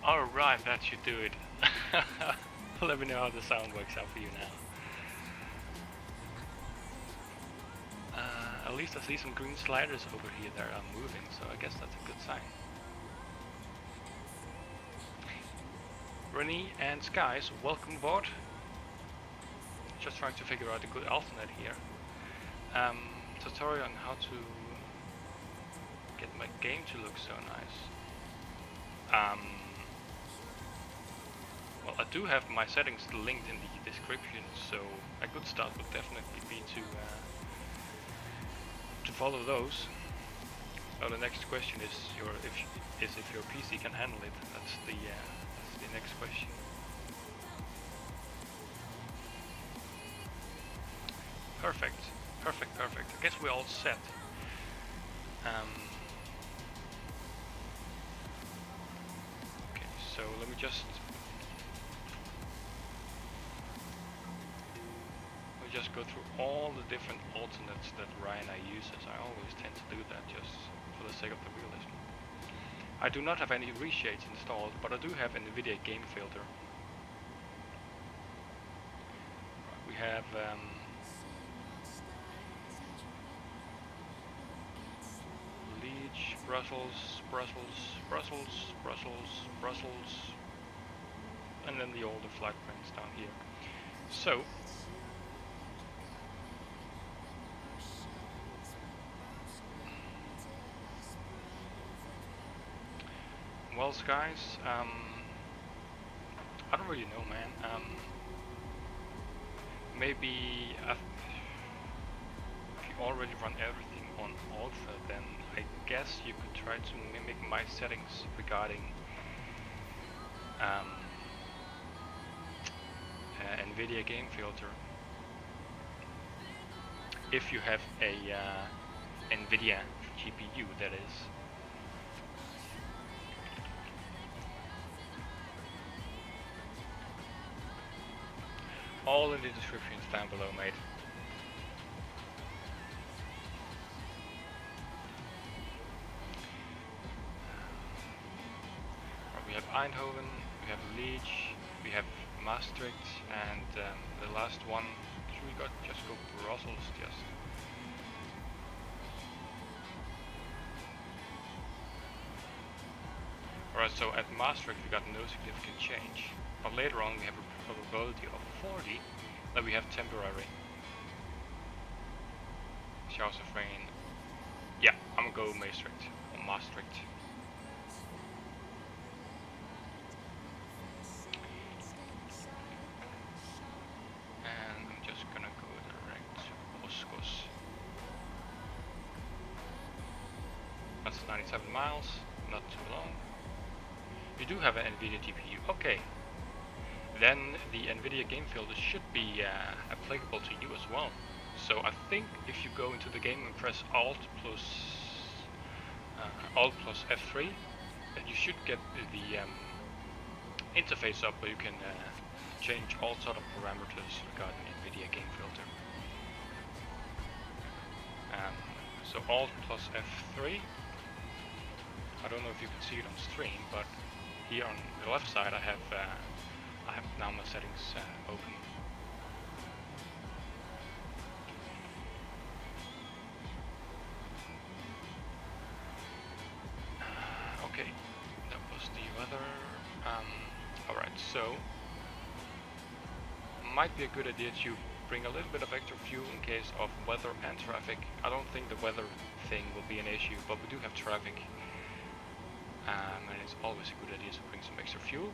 Alright, that should do it. Let me know how the sound works out for you now. At least I see some green sliders over here that are moving, so I guess that's a good sign. Rennie and Skies, welcome aboard. Just trying to figure out a good alternate here. Tutorial on how to get my game to look so nice. Well, I do have my settings linked in the description, so a good start would definitely be to follow those. So the next question is if your PC can handle it. That's the next question. Perfect. I guess we're all set. Okay, so let me just go through all the different alternates that Ryanair uses. I always tend to do that just for the sake of the realism. I do not have any reshades installed, but I do have an NVIDIA game filter. We have Leech, Brussels, and then the older flight prints down here. So well, guys, I don't really know, man. Maybe if you already run everything on Ultra, then I guess you could try to mimic my settings regarding NVIDIA game filter. If you have a NVIDIA GPU, that is. All in the descriptions down below, mate. We have Eindhoven, we have Leech, we have Maastricht, and the last one, should we just go Brussels? Just. Alright, so at Maastricht we got no significant change, but later on we have a probability of 40 that we have temporary showers of rain. Yeah, I'm gonna go Maastricht or Maastricht. And I'm just gonna go direct to Oskos. That's 97 miles, not too long. You do have an NVIDIA GPU, okay. Then the NVIDIA game filter should be applicable to you as well. So I think if you go into the game and press Alt plus F3, then you should get the interface up where you can change all sort of parameters regarding NVIDIA game filter. So Alt plus F3. I don't know if you can see it on stream, but here on the left side I have now my settings open. Okay, that was the weather. Alright, so might be a good idea to bring a little bit of extra fuel in case of weather and traffic. I don't think the weather thing will be an issue, but we do have traffic, and it's always a good idea to bring some extra fuel.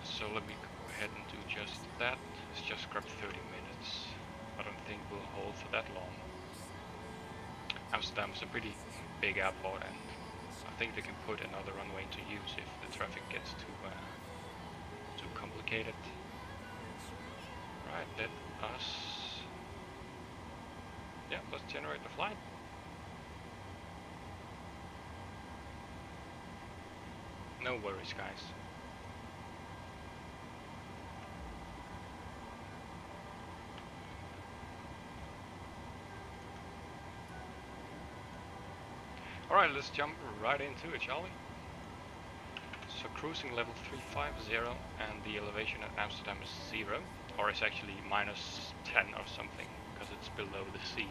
So let me go ahead and do just that. Let's just grab 30 minutes. I don't think we'll hold for that long. Amsterdam is a pretty big airport, and I think they can put another runway into use if the traffic gets too complicated. Right, let us. Yeah, let's generate the flight. No worries, guys. Alright, let's jump right into it, shall we? So cruising level 350 and the elevation at Amsterdam is 0, or it's actually minus 10 or something, because it's below the sea.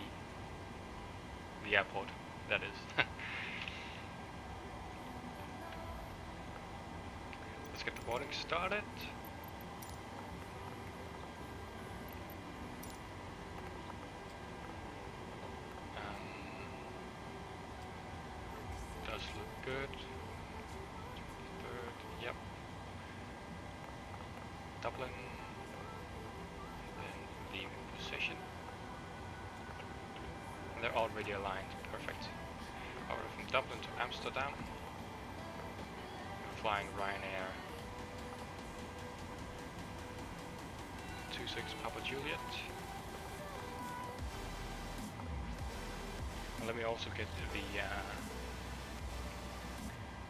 The airport, that is. Let's get the boarding started. Does look good. Yep. Dublin, then the position. And they're already aligned, perfect. Over from Dublin to Amsterdam. We're flying Ryanair 26 Papa Juliet. And let me also get the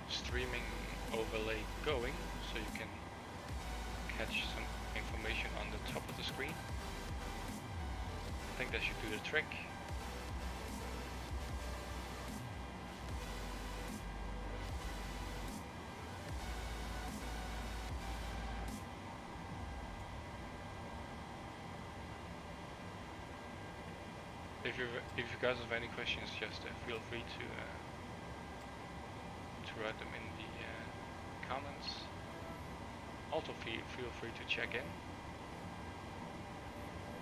streaming overlay going, so you can catch some information on the top of the screen. I think that should do the trick. If you guys have any questions, just feel free to write them in the comments. Also feel free to check in.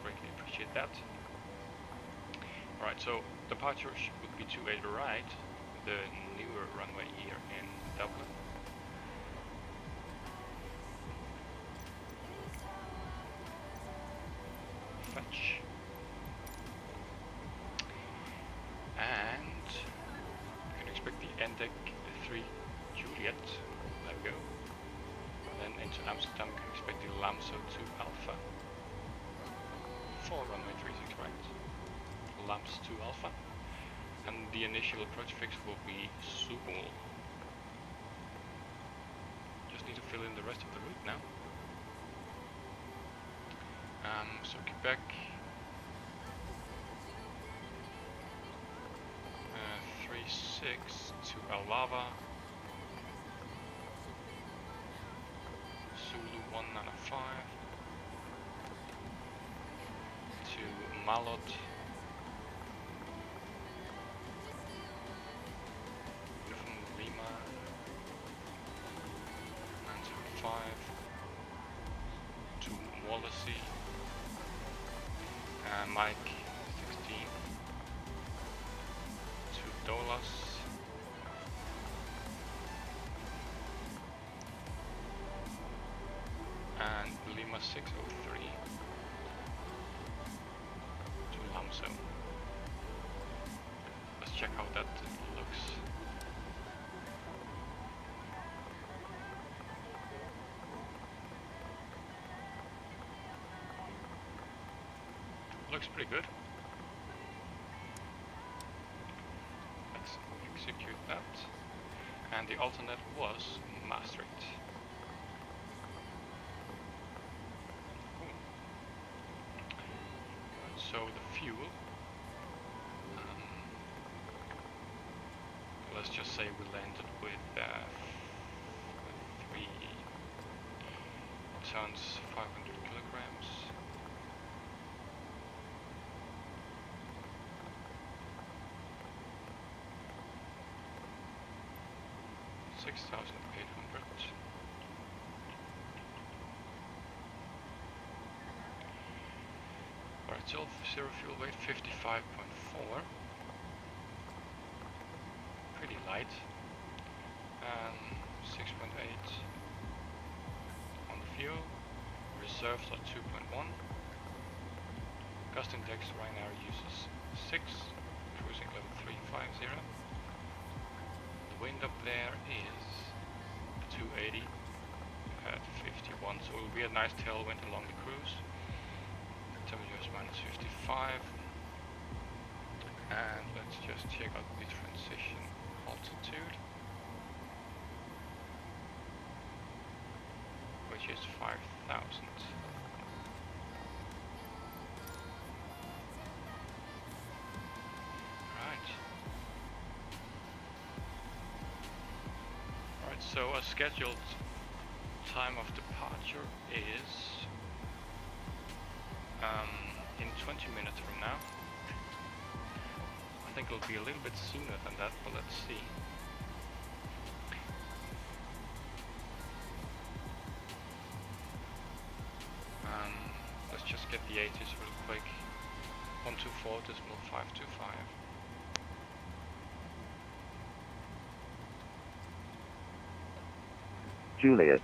Greatly appreciate that. Alright, so departure would be 28 right, the newer runway here in Dublin. Fetch. And you can expect the NDEC 3 Juliet. There we go. And then into Amsterdam, you can expect the Lamso 2 Alpha. For runway 36 right. Lams 2 Alpha. And the initial approach fix will be Schiphol. Just need to fill in the rest of the route now. So Quebec. 36 to Alava, Zulu 195 to Malot, from Lima 905 to Wallasey, Mike 16 to Dolas, and Lima 603 to Lamso. Let's check how that looks. Looks pretty good. Let's execute that. And the alternate was Maastricht. Cool. So the fuel. Let's just say we landed with 3 tons, 500 kilograms. 6,800. Alright, so zero fuel weight 55.4. Pretty light. 6.8 on the fuel. Reserves are 2.1. Gust index Ryanair uses 6. Cruising level 350. Wind up there is 280 at 51, so it will be a nice tailwind along the cruise. Temperature is minus 55, and let's just check out the transition altitude, which is 5,000. So a scheduled time of departure is in 20 minutes from now. I think it'll be a little bit sooner than that, but let's see. Let's just get the 80s real quick. 124.525. Juliet.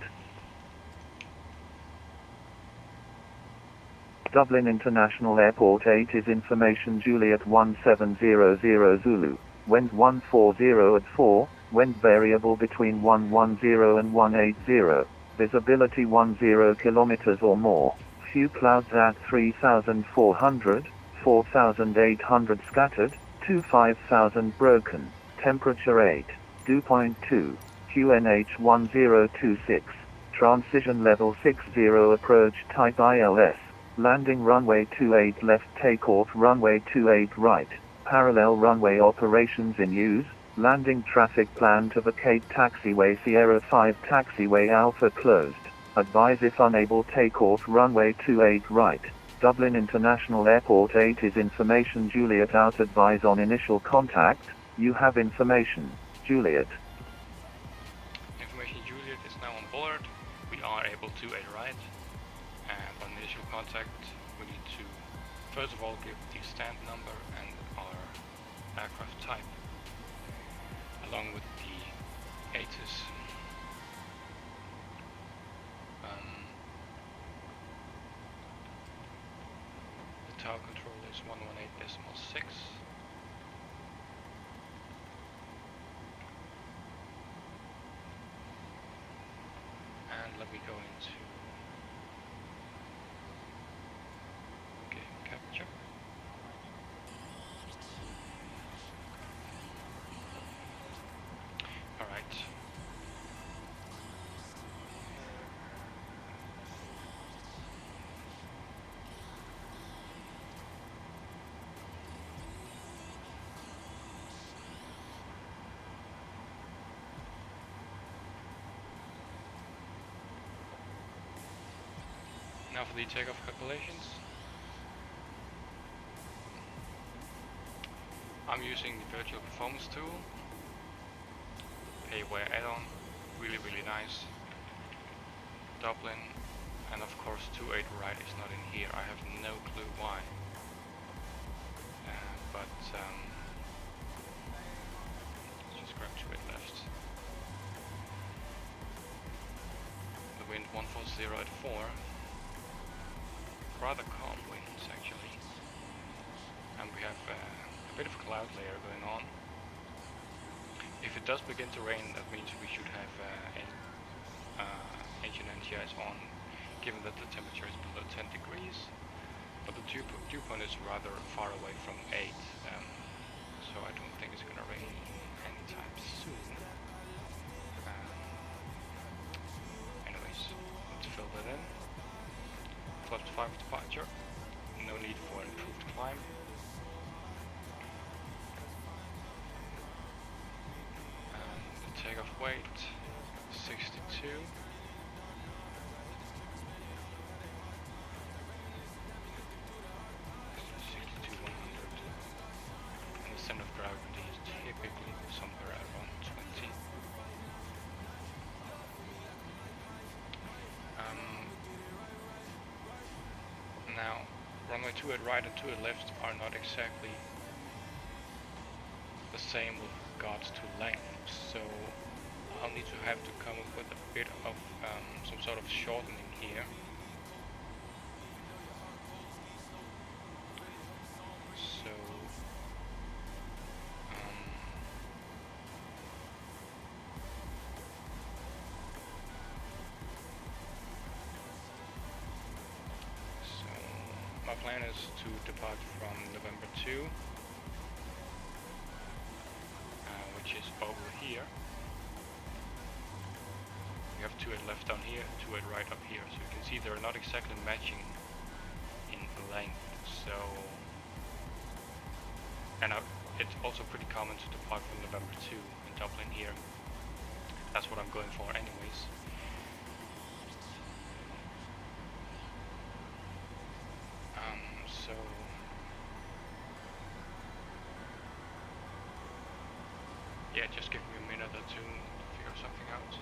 Dublin International Airport 8 is information Juliet 1700 Zulu, wind 140 at 4, wind variable between 110 and 180, visibility 10 kilometers or more, few clouds at 3,400, 4,800 scattered, 25,000 broken, temperature 8, dew point 2, QNH 1026, transition level 60 approach type ILS. Landing runway 28 left, takeoff runway 28 right, parallel runway operations in use, landing traffic plan to vacate taxiway Sierra 5 taxiway Alpha closed, advise if unable takeoff runway 28 right, Dublin International Airport 8 is information Juliet out, advise on initial contact, you have information, Juliet. Information Juliet is now on board, we are able to a ride. And on initial contact, we need to first of all give the stand number and our aircraft type, along with the ATIS. The tower control is 118.6. And let me go into capture. All right. Now for the takeoff calculations. I'm using the virtual performance tool, payware add-on, really nice. Dublin, and of course 28 right is not in here. I have no clue why. But let's just grab 28 left. The wind 140 at 4. Rather calm winds actually. And we have a bit of a cloud layer going on. If it does begin to rain, that means we should have engine NTIs on, given that the temperature is below 10 degrees. But the dew point is rather far away from 8, so I don't think it's going to rain anytime soon. Anyways, let's fill that in. Plus 5 departure, no need for improved climb. Takeoff weight 62. And the center of gravity is typically somewhere around 20. Now, runway 28 right and 28 left are not exactly the same with regards to length, so I'll need to have to come up with a bit of some sort of shortening here. So my plan is to depart from November 2, which is over here. We have 28 left down here, 28 right up here, so you can see they're not exactly matching in length. So, and it's also pretty common to depart from November 2 in Dublin here. That's what I'm going for anyways. So yeah, just give me a minute or two to figure something out.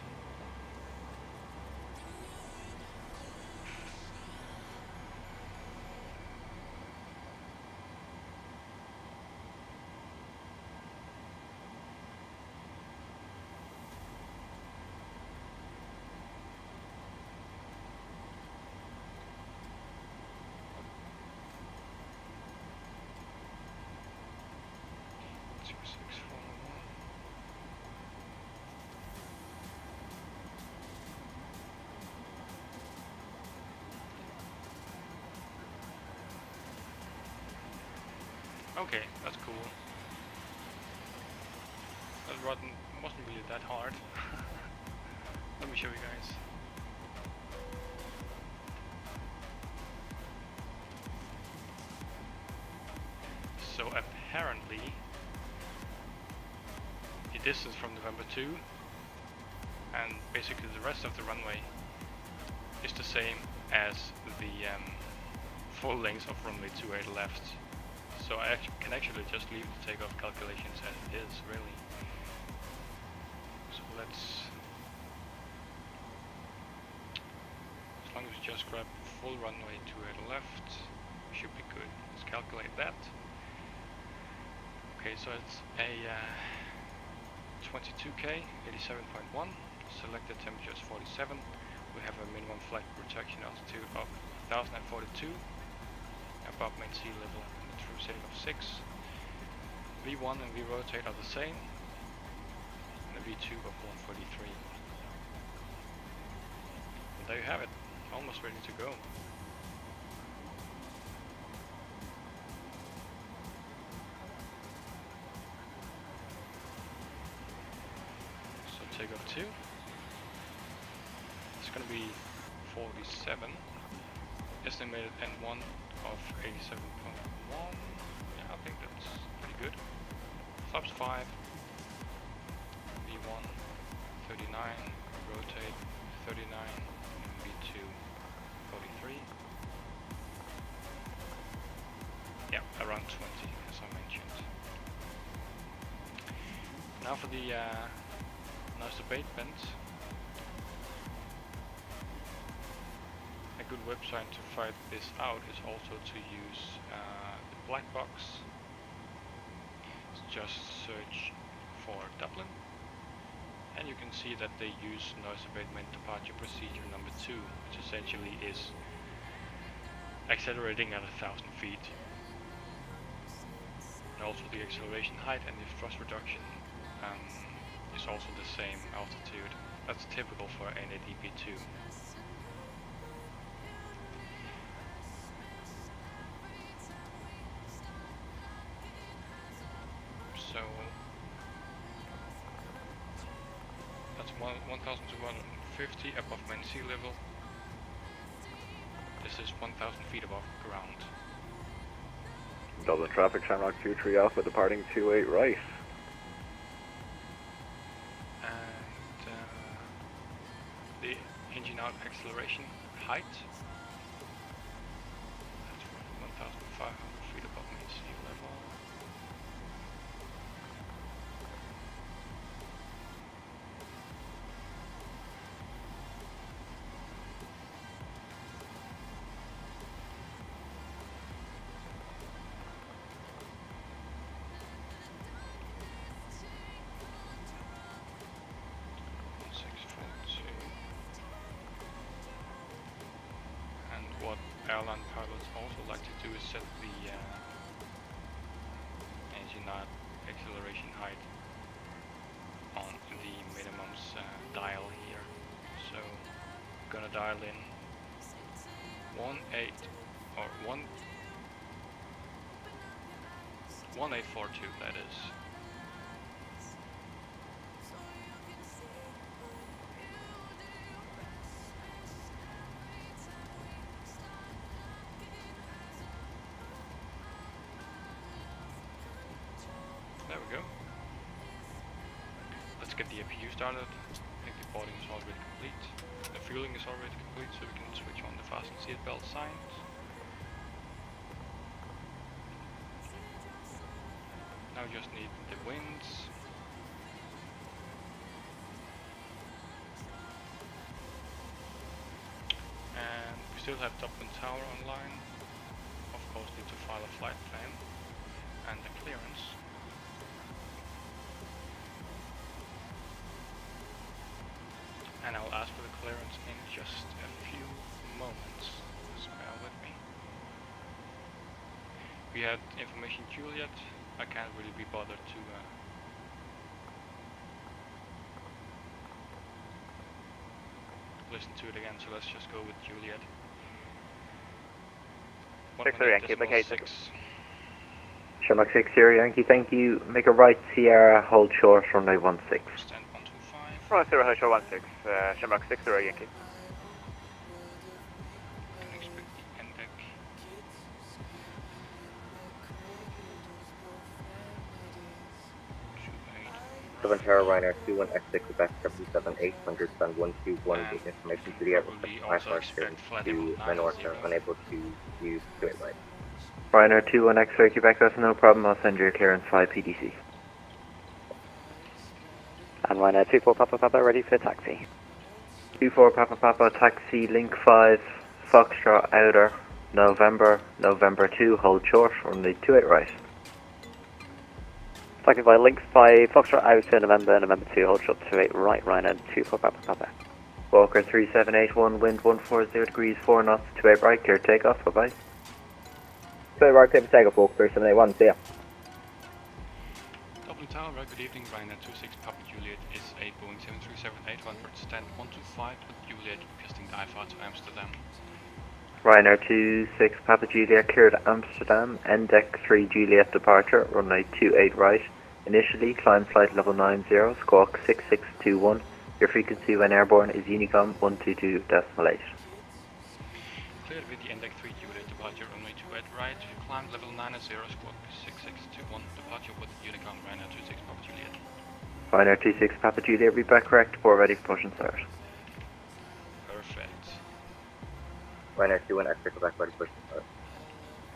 Okay, that's cool. That wasn't really that hard. Let me show you guys. So apparently the distance from November 2 and basically the rest of the runway is the same as the full length of runway 28 left. So I can actually just leave the takeoff calculations as it is, really. So let's, as long as we just grab full runway 28 left, we should be good. Let's calculate that. Okay, so it's a 22K, 87.1, selected temperature is 47. We have a minimum flight protection altitude of 1042, above main sea level. Setting of 6. V1 and V rotate are the same, and the V2 of 143. And there you have it, almost ready to go. So takeoff 2. It's going to be 47. Estimated N1 of 87.1. Yeah, I think that's pretty good. Flaps 5, V1 39, rotate 39, V2 43. Yeah, around 20 as I mentioned. Now for the noise abatement. A good website to find this out is also to use the black box. Just search for Dublin, and you can see that they use noise abatement departure procedure number 2, which essentially is accelerating at 1,000 feet. And also the acceleration height and the thrust reduction is also the same altitude. That's typical for NADP2. So that's 1,250 above main sea level. This is 1,000 feet above ground. Dublin traffic, Shamrock 23 Alpha departing 28 right. And the engine out acceleration height. That's 1,500 feet above main sea level. Airline pilots also like to do is set the engine out acceleration height on the minimums dial here. So I'm gonna dial in 1842, that is. There we go. Let's get the APU started. think the boarding is already complete. The fueling is already complete, so we can switch on the fasten seatbelt signs. Now we just need the winds. And we still have Dublin Tower online. Of course, need to file a flight plan and the clearance. And I'll ask for the clearance in just a few moments. Just bear with me. We had information Juliet. I can't really be bothered to listen to it again, so let's just go with Juliet. 6 Yankee, make 8. 6. Shamrock 6 Yankee, thank you. Make a right Sierra, hold short, runway 16. Stand 125. Right, 0, hold short 16, Shamrock 6 Yankee. Can expect the end deck. Dublin Tower, Ryanair 21X6, Quebec 778, understand 121, And give information to the airport, probably I also expect flight level to Menorca, 90. unable to use 28 right. Ryanair 21X-ray Quebec, that's no problem, I'll send your clearance via PDC. And Ryanair 24 Papa Papa, ready for taxi. 24 Papa Papa, taxi, link 5, Foxtrot Outer, November 2, hold short, runway 28 right. Taxi by link 5, Foxtrot Outer, November 2, hold short 28 right, Ryanair 24 Papa Papa. Walker 3781, wind 140 degrees, 4 knots, 28 right, clear takeoff, bye bye. 28 right, clear for takeoff, Walker 3781, see ya. Dublin Tower, good evening, Ryanair 26 Papa Juliet is a Boeing 737-800, stand 125 with Juliet requesting the IFR to Amsterdam. Ryanair 26 Papa Juliet cleared Amsterdam, end deck 3 Juliet departure, runway 28 right. Initially, climb flight level 90, squawk 6621. Your frequency when airborne is Unicom 122.8. Cleared with the end deck 3 Juliet departure, runway 28 right. Climb level 90, squawk 6621. Departure with Unicom Ryanair 26 Papa Juliet. Ryanair 26 Papa Juliet, read back correct, port ready for push and start. Perfect. Ryanair 21 X-ray Quebec, ready for push and start.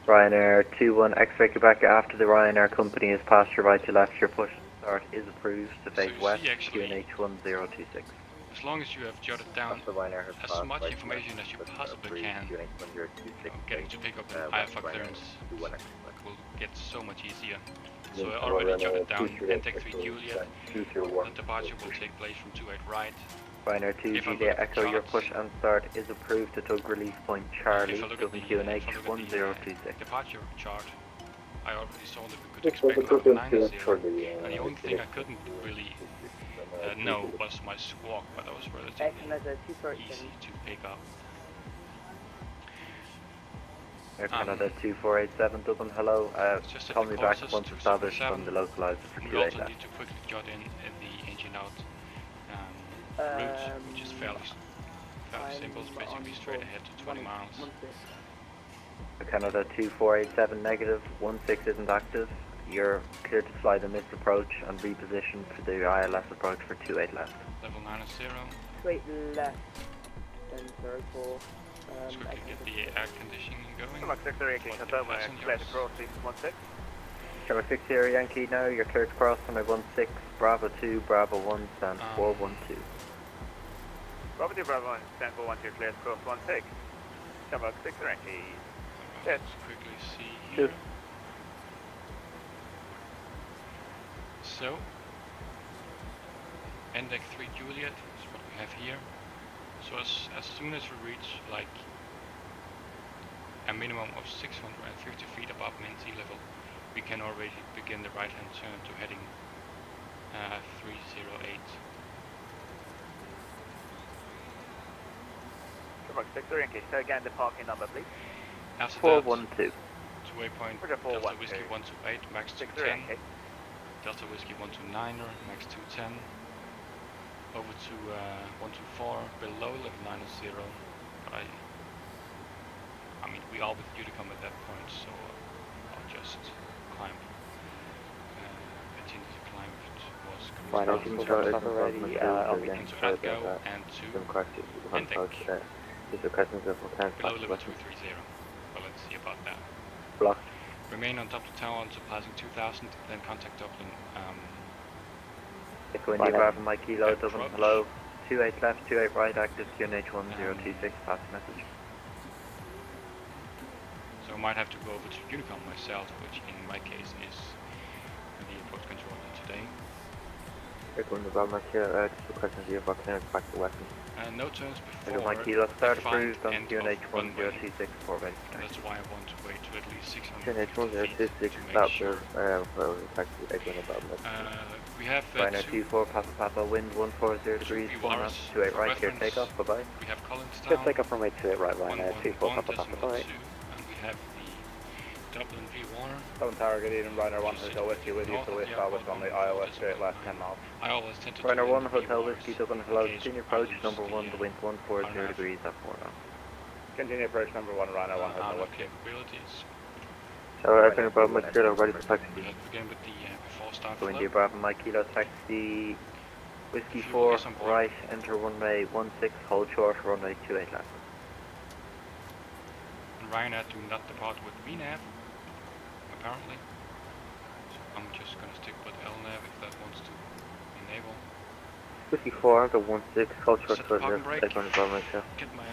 Ryanair 21 X-ray Quebec, after the Ryanair company has passed your right to left, your push and start is approved to face you west, see actually- QNH 1026. As long as you have jotted down as much information as you possibly can, getting to pick up an IFR clearance will get so much easier. So I already jotted down NTEC 3 Juliet, the departure will take place from 28 right. Ryanair 2 If I look Juliet at the Echo, your charts- push and start is approved to tug release point Charlie, If I look at the WQNH 1026. departure chart, I already saw that we could expect level 90, and the only thing I couldn't really know was my squawk, but that was relatively easy to pick up. Air Canada 2487 Dublin, hello. Just at Call the me back closest once to established 777. from the localizer for We QA also left. need to quickly jot in the engine out route, which is fairly simple. It's basically straight ahead to 20 miles. Air Canada 2487 negative, 16 isn't active. You're clear to fly the missed approach and reposition for the ILS approach for 28 left. Level 90. Straight left, then circle. Let's quickly get the air conditioning going. Shamrock 6 Yankee, What the confirm passengers- clear to cross 16. Shamrock 6 Sierra Yankee now, you're clear to cross on 16, Bravo 2, Bravo 1, stand 412. Bravo 2, Bravo 1, stand 412, clear to cross 16. Shamrock 6 Yankee. Yes. Let's quickly see Good. here. So, NDEC 3 Juliet is what we have here. So as soon as we reach like a minimum of 650 feet above mean sea level, we can already begin the right hand turn to heading 308. Shamrock 6 Yankee, so again the parking number please. After 412. that, to waypoint Roger, Delta 412. Whiskey 128, max 6 210. Yankee. Delta Whiskey 129er, max 210. Over to 124, below level 90, but I mean we are with Unicom at that point, so I'll just climb, continue to climb towards bound Into into Adgo and to Endek. Below level 230. Well, let's see about that. Block. Remain on Dublin Tower until passing 2000, then contact Dublin. Echo India Bravo Mike Kilo, Dublin, Approach. hello. 28 left, 28 right, active QNH1026, pass message. So I might have to go over to Unicom myself, which in my case is the approach controller today. Echo India Bravo Mike Kilo, just requesting the above clearance back to weapon. No turns Echo before Mike Kilo, start defined approved on end of runway. QNH1026 for ready. That's why I want to wait to at least 600 QNH1026, feet to stop make sure. taxi, Echo India Bravo Mike. We have Rhino two 24, Papa Papa, wind 140 degrees, 1 knots, 28 right, clear reference. takeoff, bye bye. We have Collins Just Town, take off runway 28 right, Ryanair, 24 Papa Papa, 111.2, bye. and we have the Dublin V1. Dublin Tower, good evening, Ryanair 1 Hotel Whiskey with you, so we established on the Iowa straight left 10 miles. I always tend to Rhino do 1, the Hotel V1s Whiskey, Dublin, hello, in case continue I approach, lose number the, 1, the wind 140 RNF. degrees at 4 knots. Continue approach number 1, Ryanair 1 Hotel armor Whiskey. capabilities. Tower, Echo India Bravo Mike Kilo, ready for taxi. We'll begin with the before start Echo India flow. Bravo Mike Kilo, taxi, Whiskey Fuel 4, is on board. right, enter runway 16, hold short, runway 28 left. And Ryanair do not depart with VNAV, apparently. So I'm just gonna stick with LNAV if that wants to enable. Whiskey 4, the 16, hold short, Set the parking brake. Echo India Bravo Mike Kilo. Get my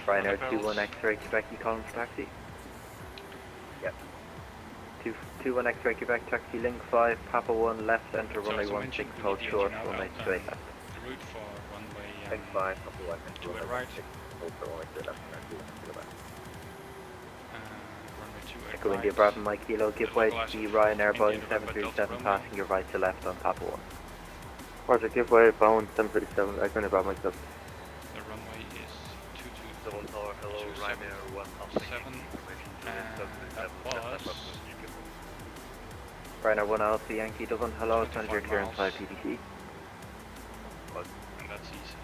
Ryanair pedals. 21 X-ray Quebec, you calling for taxi? Yep. 21 X-ray Quebec, taxi link 5, Papa 1 left, enter So runway as I 16, mentioned, we hold need the short, engine out, runway the 28 left. route for runway Link 5, Papa 1, enter to runway the right. 16, hold short, runway 28 left, runway 28 Echo right. India Bravo Mike Kilo, give way to localizer the for Ryanair India Boeing November 737 Delta Romeo. passing your right to left on Papa 1. Roger, give way, Boeing 737, Echo India Bravo Mike Kilo. The runway is 22 Double tower, hello, 27, Ryanair 1 7, and that was Ryanair 1 Alpha Yankee Dublin, hello, 25 send your clearance miles. 5 PDC. and that's easy.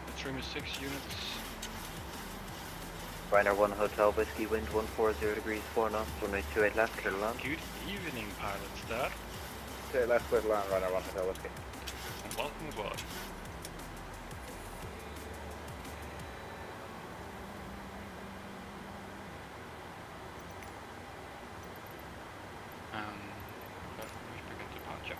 The trim is 6 units. Ryanair 1 Hotel Whiskey, wind 140 degrees, 4 knots, runway 28 left, clear to land. Good evening, pilots there, Okay, left clear to land, Ryanair 1 Hotel Whiskey. and welcome aboard. We begin departure.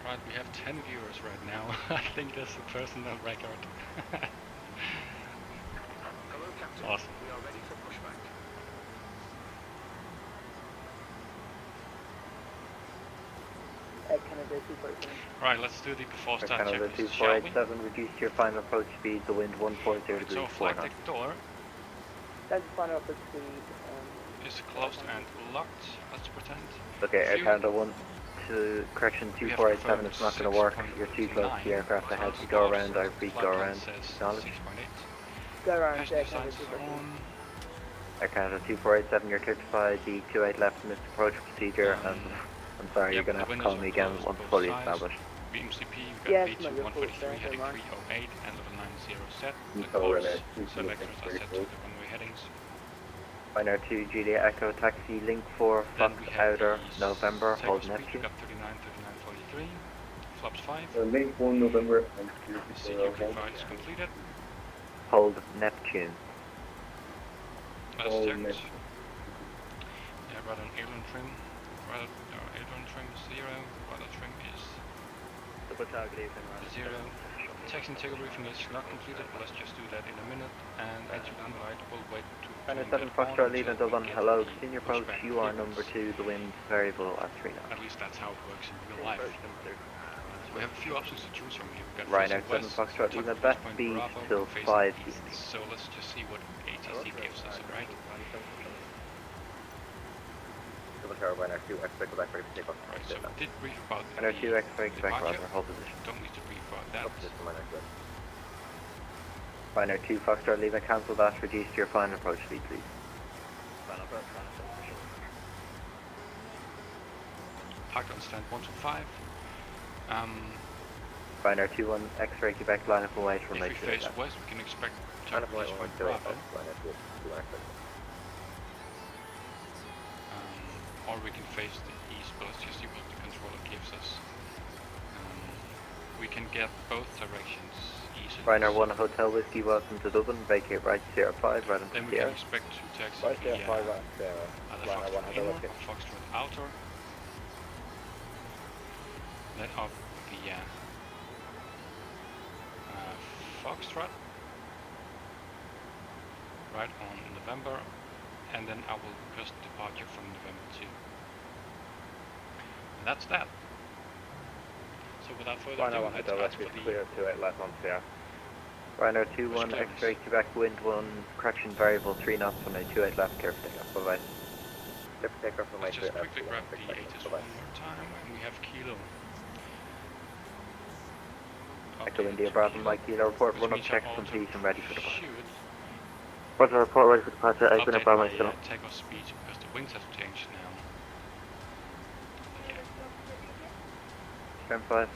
Right, we have 10 viewers right now. I think that's a personal record. Awesome. Canada 247. Right, let's do the before start Canada checklist, shall we? 2487, reduce your final approach speed to wind 140 Right, degrees, so 4 flight knots. deck door That's final upper speed. is closed and locked, let's pretend. Okay, Air Fuel. Canada 1 to correction We have 2487, confirmed it's not going to work. You're too close to the 6.9, aircraft ahead. close You go off, around, I repeat, flight go plan around. says Acknowledge. 6.8. Go around Passenger Air Canada signs 247. on. Air Canada 2487, you're cleared to fly the 28 left missed approach procedure, and I'm sorry, you're Yep, going to the have to windows call me are again closed, once both fully sides. established. BMCP, we've got Yeah, V2 it's not your fault, 143 sir, heading don't mind. 308 and level 90 set. The Info course relay, selectors are set to the runway headings. Ryanair 2 Julia Echo Taxi Link 4 Then Fox we have Outer the November takeoff hold speed, we Neptune. got 39, 39, 43. Flaps 5. Link 1 November and The CQ flight is completed. Hold Neptune. Let's Hold check. Neptune. Yeah, rudder and aileron trim. Aileron trim is 0. Rudder trim is Double target evening, 0. Taxi and takeoff briefing is not completed, but let's just do that in a minute. And engine light will wait to Ryanair get 7 on Foxtrot leaving until we Dublin, get hello, the continue approach, pushback you are clearance. number 2, the wind variable at 3 knots. At least that's how it works in real life. So we have a few options to choose from here. We've got Ryanair facing 7 west, Foxtrot Tucker leaving Beach best Point speed Bravo, till facing 5 east. east. So let's just see what ATC gives us, alright? Double tower, Ryanair 2 expect Quebec ready for takeoff. Right, so we did brief about the Ryanair 2 expect Quebec departure. Roger, hold position. Don't need to brief about that. Ryanair 2 Foxtrot leaving, cancel that, reduce to your final approach speed please. Parked on stand 125. Ryanair 21 X-ray Quebec line up and wait for If we face west, we can expect Line up turn and release wait point 128, Bravo. Ryanair 2 X-ray. Or we can face the east, but let's just see what the controller gives us. We can get both directions easily. Ryanair 1 Hotel Whiskey, welcome to Dublin, vacate right Sierra 5, right into Then we can Sierra. expect to taxi Right there, via 5 right there. either Ryanair 1 Foxtrot Hotel Inner Whiskey. or Foxtrot Outer. Then up via Foxtrot right on November, and then I will request departure from November 2. And that's that. So without further ado, Ryanair 1 let's Hotel ask Whiskey for the clear 28 left on Sierra. Ryanair 21 clearance. X-ray Quebec, wind 1, correction variable 3 knots, runway 28 left, clear for takeoff. Bye bye. Clear for takeoff from Let's just 28 left. quickly grab the Bye-bye. ATIS one more time, and we have Kilo. Echo Updated India to Bravo Kilo, Mike Kilo, report which run up means checks I'm complete and ready for departure. should Roger, report ready for departure, Echo update Bravo my Mike Kilo. takeoff speed because the winds have changed now. Yeah. Turn 5.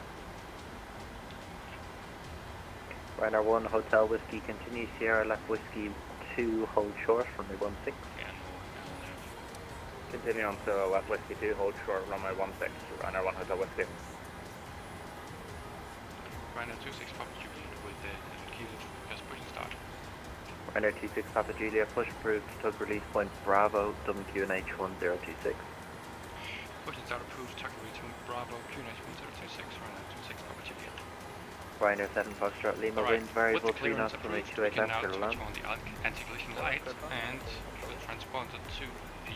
Ryanair 1 Hotel Whiskey, continue Sierra left Whiskey 2, hold short, runway 16. Yeah, no, Continue on to left Whiskey 2, hold short, runway 16. Ryanair 1 Hotel Whiskey. Ryanair 26 Papa Juliet with the Kilo just pushing start. Ryanair 26 Papa Julia, push approved, tug release point Bravo, WQ NH 1026. Pushing start approved, tug release point Bravo, QNH 1026, Ryanair 26 Papa Juliet. Ryanair 7 Foxtrot Lima, Alright, wind variable with the 3 knots, clearance runway approved, we 28 can left, now clear to switch land. on the anti-collision light and the transponder to the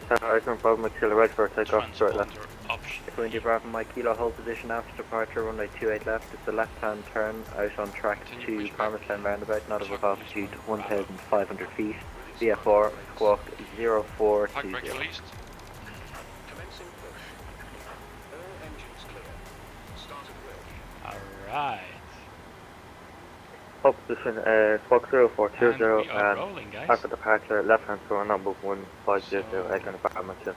Echo Bravo Mike Kilo, ready for takeoff, straight left. transponder option. Echo India Bravo Mike Kilo, hold position after departure, runway 28 left, it's a left-hand turn, out on track Continue to pushback. Palmerstown roundabout, not above Tug altitude release point Bravo. 1,500 feet, VFR, squawk Park 0420. brake released. Commencing push. All engines clear. Started work. Alright. Hold position, squawk And 0420, we are rolling, guys. after departure, left-hand turn, number 150, So- Echo Bravo Mike Kilo.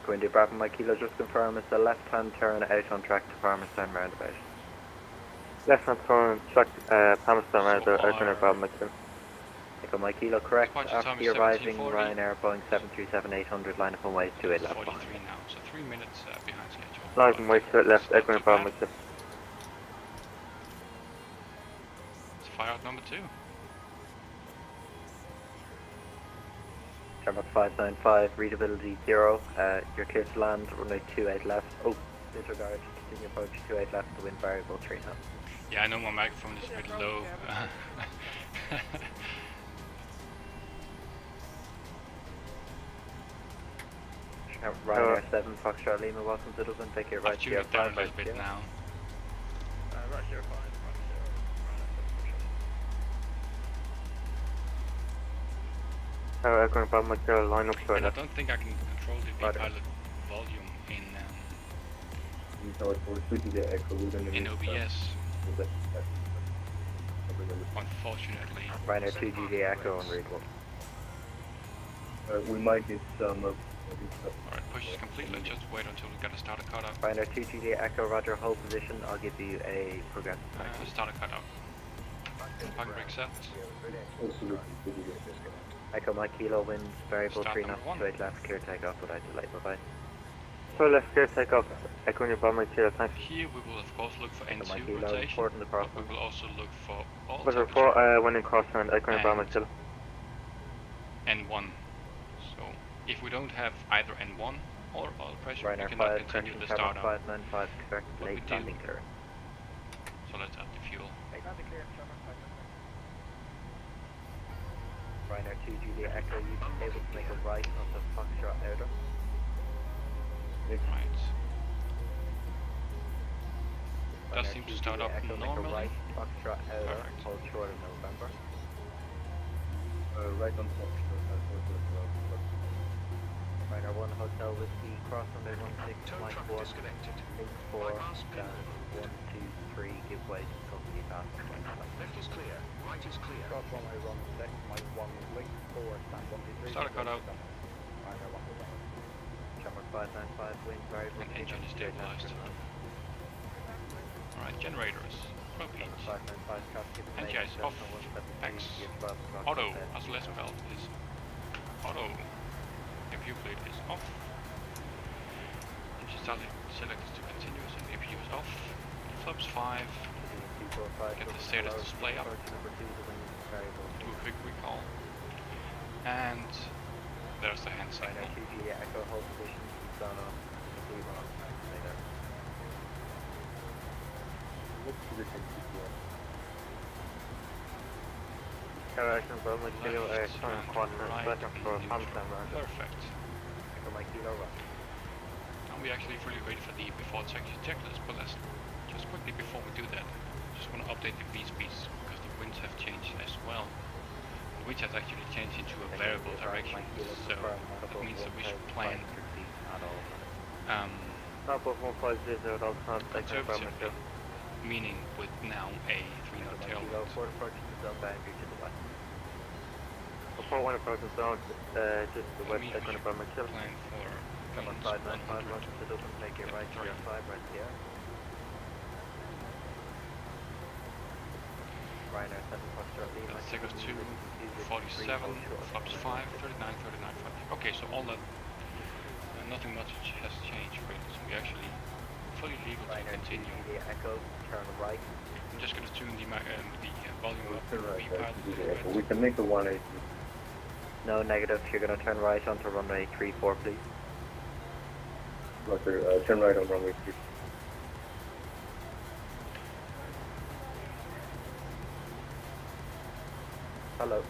Echo India Bravo Mike Kilo, just confirm it's a left-hand turn out on track to Palmerstown roundabout. Left-hand turn, track, Palmerstown roundabout, So Echo India our- Bravo Mike Kilo. Echo Mike Kilo, correct, Departure time after is the arriving 17:40. Ryanair Boeing 737-800, line up and wait 28 left 43 behind. now, so 3 minutes behind schedule. Line and wait 28 left, Not Echo too India Bravo bad. Mike Kilo. Let's fire out number 2. Shamrock 595, readability 0, you're clear to land, runway 28 left. Oh, disregard, continue approach 28 left, the wind variable 3 knots. Yeah, I know my microphone is a bit low. Ryanair 7, Foxtrot Lima, welcome to Dublin, take your right I've tuned Sierra it down a 5, little right bit Sierra. now. Right Sierra 5, right Sierra. Echo India Bravo Mike Kilo, line up straight And I left. don't think I can control the Roger. V-pilot volume So we're switching to Echo, we're going to in OBS, We're unfortunately. Ryanair 2 GD Echo on read 1. we might get some of Alright, push is complete, let's just wait until we get a starter cutout. Ryanair 2 GD Echo, roger, hold position, I'll give you a progressive taxi. Starter cutout. Park brake set. Echo Mike Kilo, wind variable Start 3 number knots, one. straight left, clear takeoff without delay, bye bye. So left, clear takeoff, Echo India Bravo Mike Kilo, thanks. Here we will of course look for Echo Mike N2 Kilo, rotation, report in the but we process. will also look for all Roger, temperature report, when in crosswind, Echo India Bravo Mike Kilo. N1. So if we don't have either N1 or oil pressure, Ryanair we cannot 5, continue correction, the Shamrock start up. 595, correct, What we late do- landing clear. So let's add the fuel. Ryanair 2 Julia Echo, you can able to make a right onto Foxtrot Outer. Right. Does Ryanair seem to 2 start Julia up Echo, make a normally. right, Foxtrot Outer, Perfect. hold short in November. right on top. Ryanair 1 Hotel Whiskey, cross runway 16, Tow Mike truck 1, disconnected. 84, Bypass pin. down 1, 2, 3, give way to company pass. Left is clear. Right is clear. Cross runway 16, Mike 1, wait 4, stand 123. Starter cutout. Ryanair 1 Hotel. Shamrock 595, wind variable And 3 engine knots, is straight left, stabilized. turn left. Alright, generators. Propane. NGI is off. X. Auto. Oscillation valve is auto. APU plate is off. Engine selected to continuous and APU is off. Flaps 5. Get the status display up. Do a quick recall. And there's the hand signal. Perfect. And we actually fully ready for the before it's actually checklist, but let's just quickly before we do that, just want to update the V-speeds because the winds have changed as well. The winds have actually changed into a variable direction, so that means that we should plan conservatively, meaning with now a 3-knot tailwind. Before one approach is down, just the west That means we second should from McKill. plan for Number winds 595 100 to Dublin, take it right, 3. 5 right here. Ryanair 7 Foxtrot Lima. Let's take us to 47, flaps 5, 39, 39, 40. Okay, so all that, nothing much has changed really, so we actually fully legal to continue. Echo, turn right. I'm just going to tune the volume up in the V-pilot a little bit. We can make a 180. No negative, you're going to turn right onto runway 34 please. Roger, turn right on runway 3. Hello.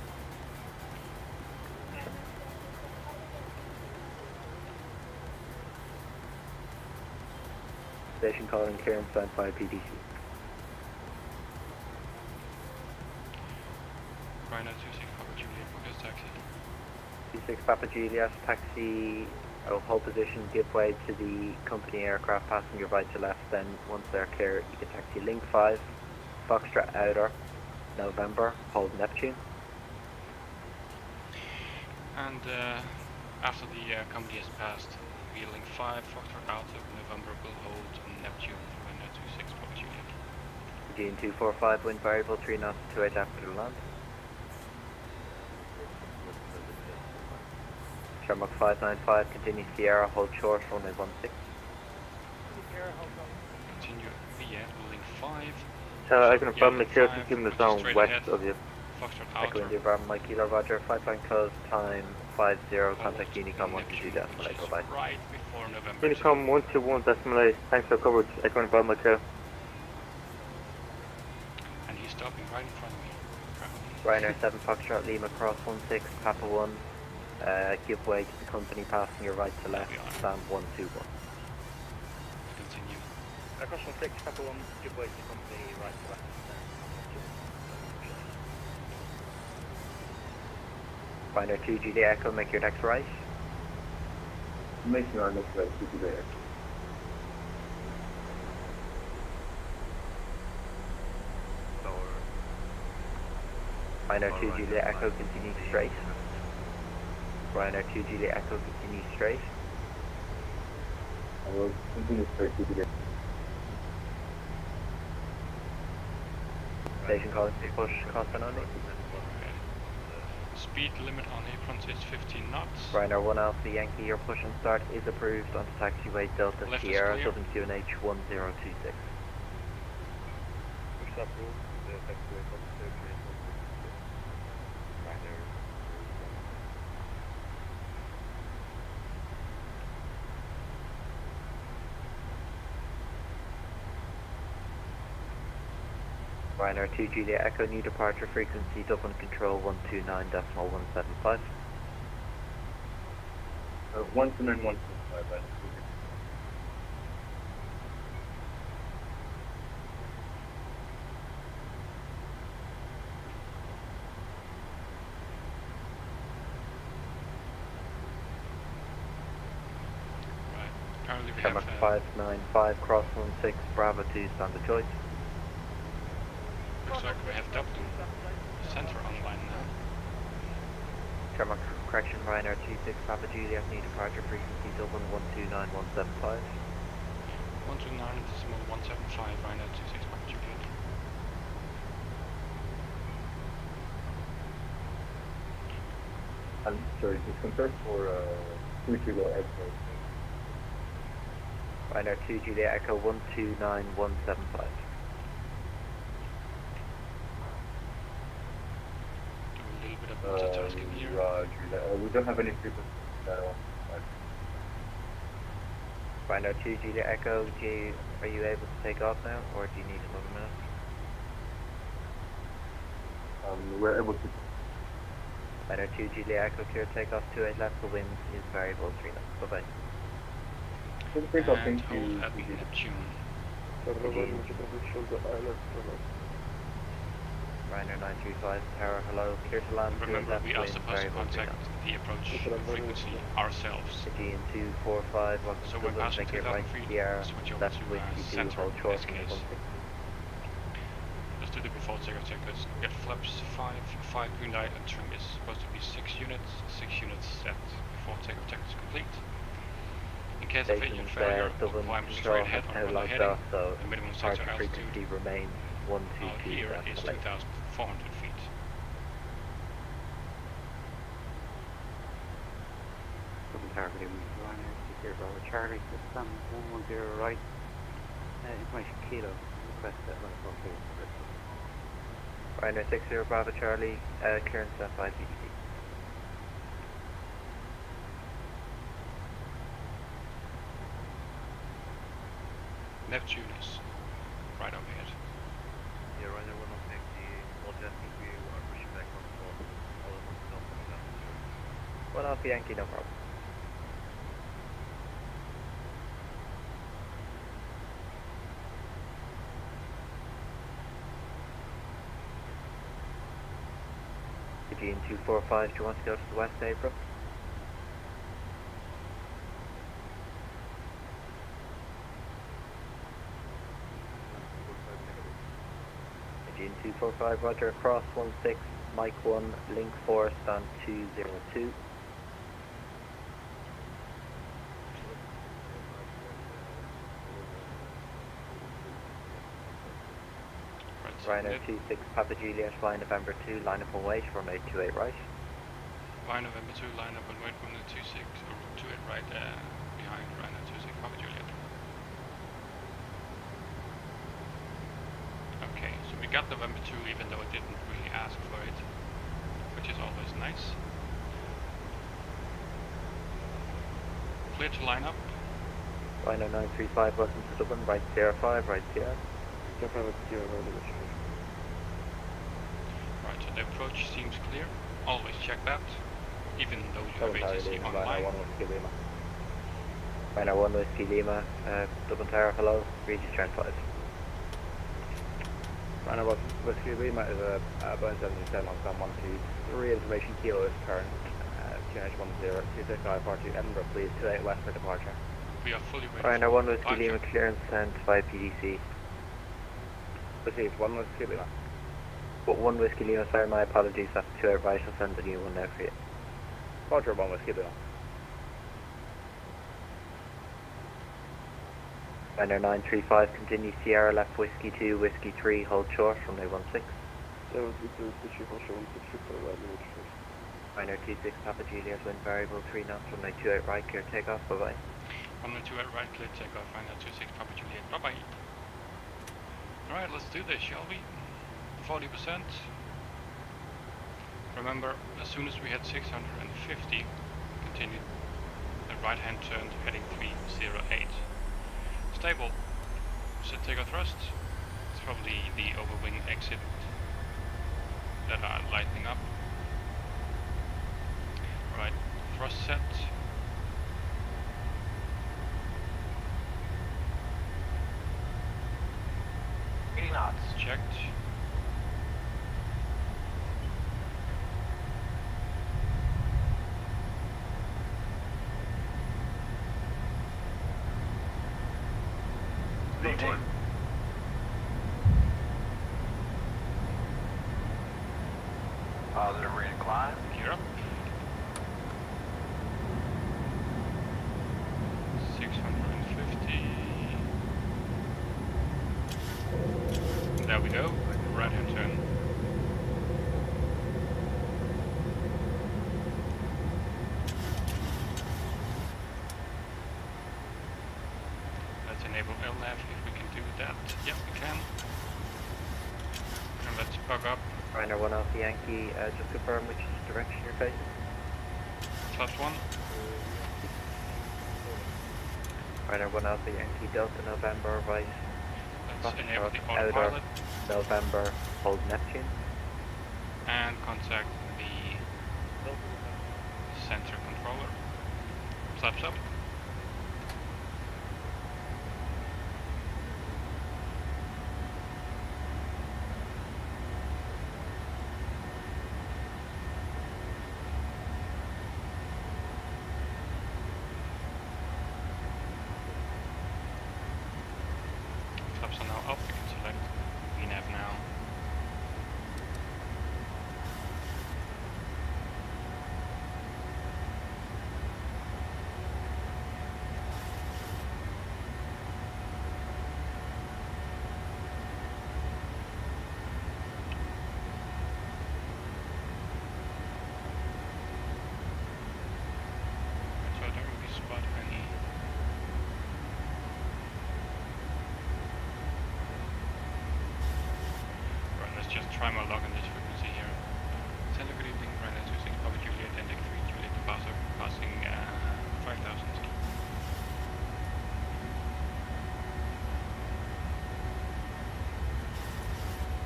Station calling clearance stand 5 PDC. Rhino 26 Papa Juliet, book as taxi. 26 Papa Juliet, taxi, hold position, give way to the company aircraft, passenger right to left, then once they're clear, you can taxi Link 5, Foxtrot Outer, November, hold Neptune. And after the company has passed, Link 5, Foxtrot Alpha, November will hold Neptune for Rhino 26 Papa Juliet. Gene 245, wind variable, 3 knots, 28 after the land. Shamrock 595, continue Sierra, hold short, runway 16. Continue via Link 5. So I can confirm Yeah, the clear five, to the which is zone straight west ahead. of you. Foxtrot Echo Outer. India Bravo, Mike Kilo Roger, 5 point close, time 50, contact hold Unicom 122 Neptune, decimal which 8, is bye. right before November. Unicom 121 decimal 8, thanks for coverage, Echo India Bravo, Mike Kilo. And he's stopping right in front of me. Ryanair 7 Foxtrot Lima cross 16 Papa 1, give way to the company passenger right to left, Sam 121. Continue. Across 16, Papa 1, give way to the company right to left. Ryanair 2 Juliet Echo, make your next right. Making our next right to there. Ryanair 2 Juliet Echo, continue straight. Ryanair 2 Juliet Echo, continue straight. I will continue straight to there. Station calling to push constant only. Speed limit on aprons is 15 knots. Ryanair 1 Alpha Yankee, your push and start is approved onto taxiway Delta Left is Sierra, clear. WQNH 1026. Push up rule, the taxiway Ryanair 2 Juliet Echo, new departure frequency, Dublin control 129.175. 129.175, Right. Currently we Shamrock have 595, cross 16, Bravo 2, standard choice. looks like we have Dublin Center online now. Shamrock correction, Ryanair 26, Papa Juliet, new departure frequency, Dublin 129.175. 129.175, Rhino 26 Papa Juliet. I'm sorry, just confirm for 2 Kilo Echo. Rhino 2 Juliet Echo 129175. Do a little bit of multitasking here. Roger. We don't have any frequency that one. Rhino 2 Juliet Echo, are you able to take off now, or do you need another minute? We're able to. Rhino 2 Juliet Echo, clear takeoff 28 left, the wind is variable 3 knots. Bye bye. And hold at Neptune. Rhino 935, tower, hello, clear to land, Remember, left, we are wind supposed to variable 3 contact knots. the approach frequency ourselves. Aegean 245, welcome So to when Dublin, passing make it 2,000 right, feet, Sierra, switch over left to whiskey 2, center hold in short, this from case. 16. Let's do the before takeoff check. Let's get flaps 5 green light, and trim is supposed to be 6 units. 6 units set before takeoff check is complete. In case of engine failure, we'll Dublin climb control straight ahead has on now runway locked heading. off, so The minimum departure sector altitude frequency remains out 122 here is Delta 2,400 feet. Dublin targeting Ryanair, secure Bravo Charlie, system 110 right, information kilo, request at level 4. Rhino 60 Bravo Charlie, clearance at 5 PDC. Neptune is right overhead. Yeah, Rhino 106, the adjusting view, are pushing back on 4. All of them still coming down to 1 off Yankee, no problem. Aegean 245, do you want to go to the west, April? Aegean 245, roger, cross 16, Mike 1, link 4, stand 202. Rhino 26, Papa Juliet, flying November 2, line up and wait, runway 28 right. Line November 2, line up and wait from the 26 or 28 right behind Rhino 26 Papa Juliet. Okay, so we got November 2 even though it didn't really ask for it, which is always nice. Clear to line up. Rhino 935, welcome to Dublin, right Sierra 5, right Sierra. Right, so the approach seems clear. Always check that, even though you have ATC online. Rhino 1 Whiskey Lima, Dublin Tower, hello, Regis Trent 5. Rhino 1 Whiskey Lima is a Boeing 737 on stand 123, information kilo is current, QNH10, 265 42 Edinburgh, please, 28 west for departure. We are fully ready. Rhino for 1 Whiskey Lima, departure. clearance sent 5 PDC. Received, 1 Whiskey Lima. But 1 Whiskey Lima, sorry, my apologies, that's 2 out right, I'll send the new one now for you. Roger, 1 Whiskey Lima. Rhino 935, continue Sierra, left Whiskey 2, Whiskey 3, hold short, runway 16. Rhino 26, Papa Juliet, wind variable 3 knots, runway 28 right, clear takeoff, bye bye. Runway 28 right, clear takeoff, Rhino 26 Papa Juliet. Bye bye. Alright, let's do this, shall we? 40%. Remember, as soon as we hit 650, continue the right hand turn heading 308. Stable. Set takeoff thrust. It's probably the overwing exit that are lighting up. Right, thrust set. knots. Checked. Rotate. Positive rate of climb. Gear up. 650. There we go, right hand turn. Let's enable LNAV if we can do that. Yep, we can. And let's bug up. Ryanair 1 Alpha Yankee, just confirm which direction you're facing. +1. Ryanair 1 Alpha Yankee, Delta November, right. Let's enable the Outer autopilot November, hold Neptune. and contact the sensor controller. Flaps up. Flaps are now up. We can select VNAV now. So I don't really spot any. Right, let's just try my log on this frequency here. Send a good evening, Rhino 26 Papa Juliet, Index 3 Juliet the Passer, passing 5,000.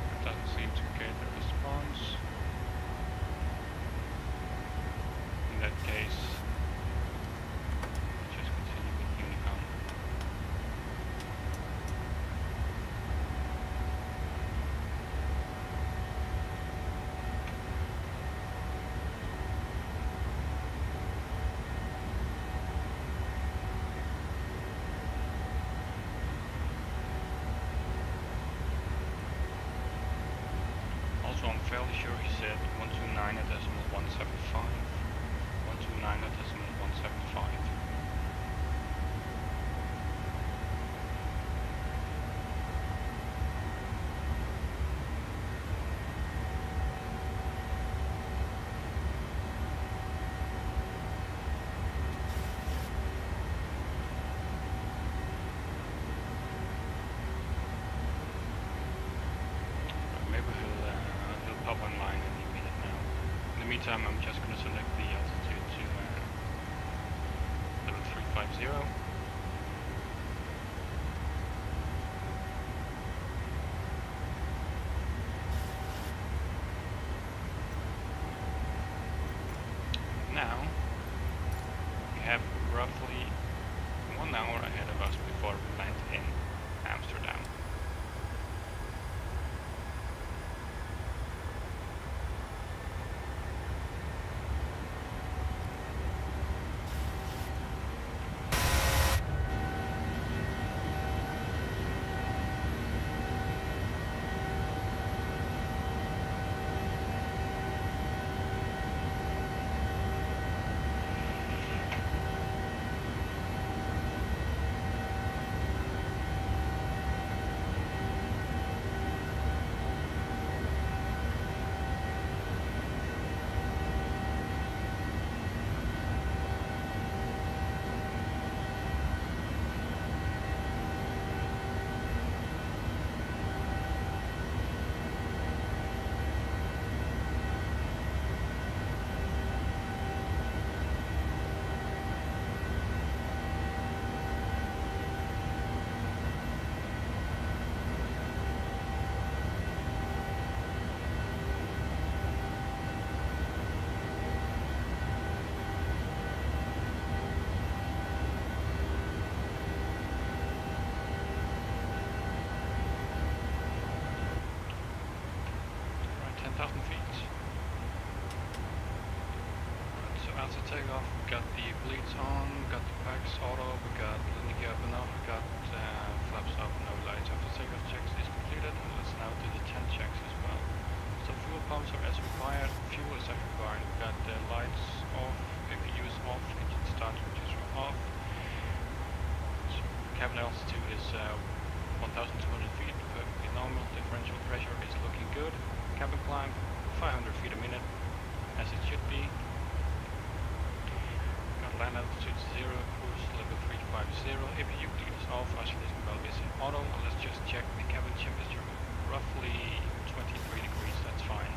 It doesn't seem to get a response. In that case, just continue with Unicom. Also, I'm fairly sure he said 129.175. 129.175. Maybe he'll pop online any minute now. In the meantime, I'm just going to select the altitude to level 350. Now, we have roughly 1 hour ahead of us before we land in Amsterdam. Takeoff, we got the bleeds on, got the packs auto, we got landing up and off, we got flaps up, no lights. After takeoff checks is completed, and let's now do the 10 checks as well. So fuel pumps are as required, fuel is as required. We got the lights off, APU is off, engine start switches are off. So cabin altitude is 1,200 feet, perfectly normal, differential check the cabin temperature. Roughly 23 degrees, that's fine.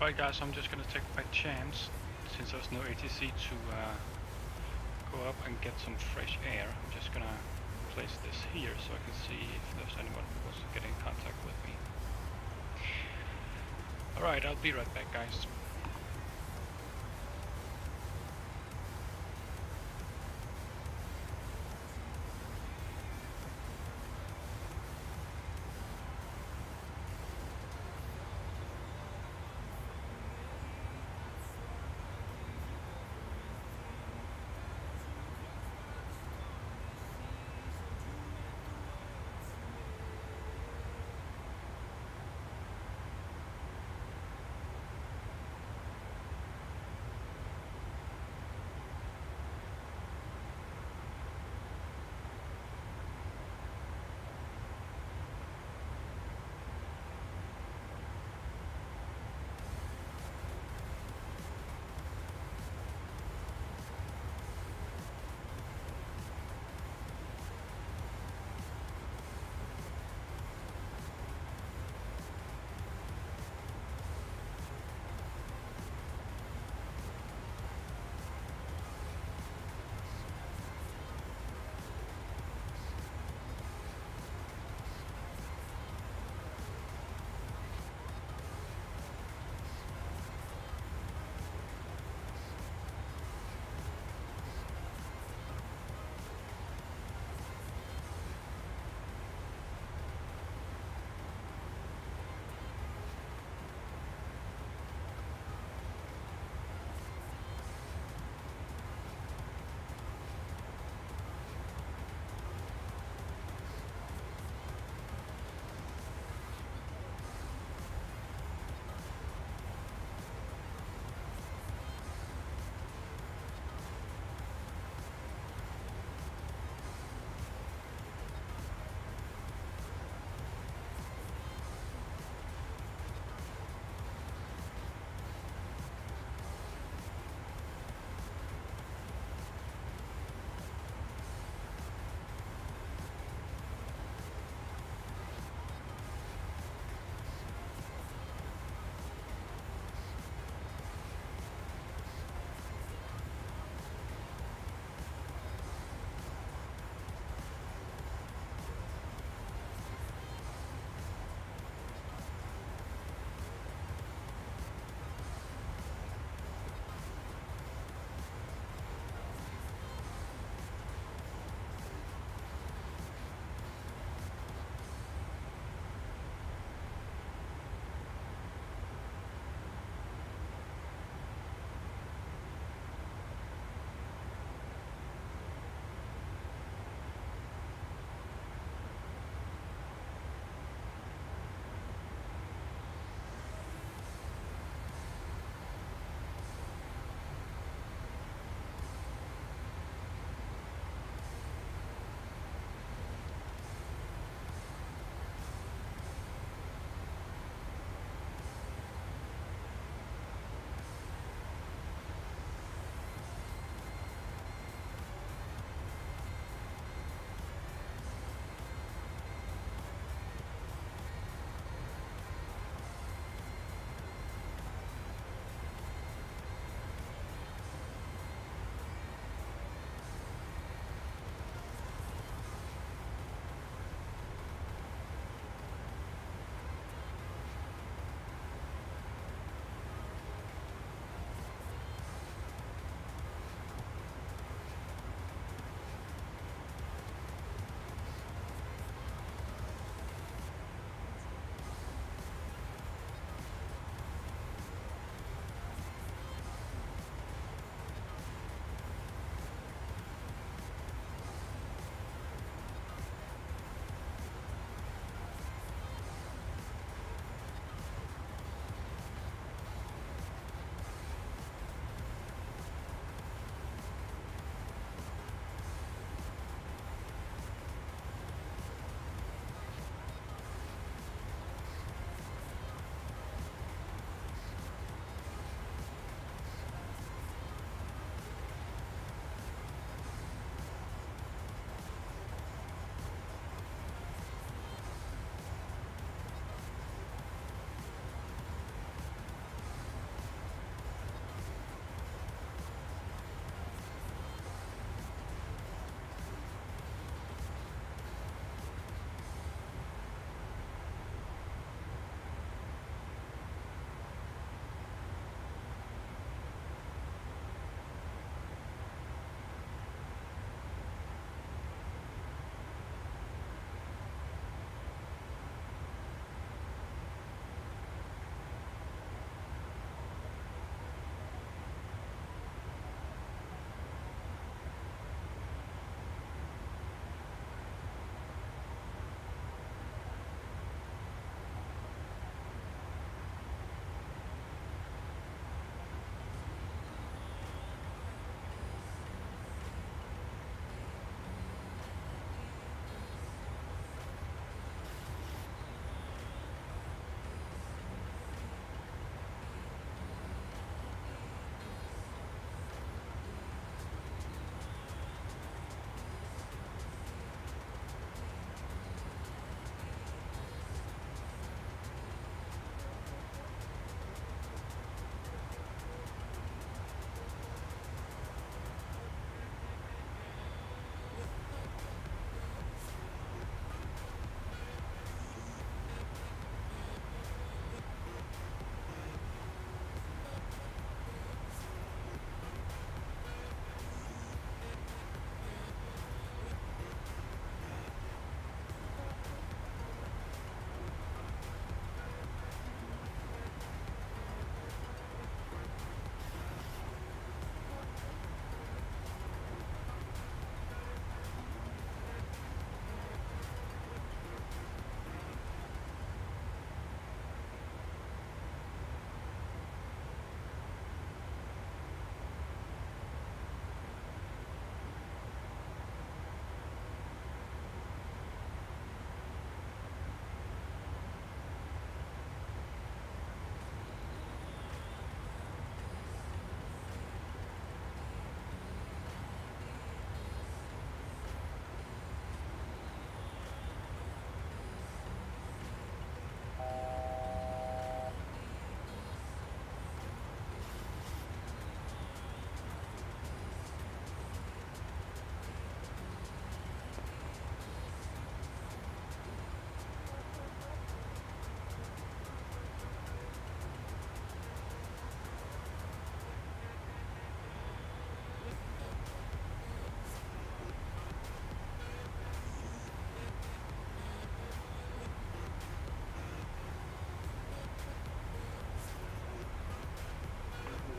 Right guys, I'm just gonna take my chance, since there's no ATC, to go up and get some fresh air. I'm just gonna place this here so I can see if there's anyone who wants to get in contact with me. Alright, I'll be right back guys.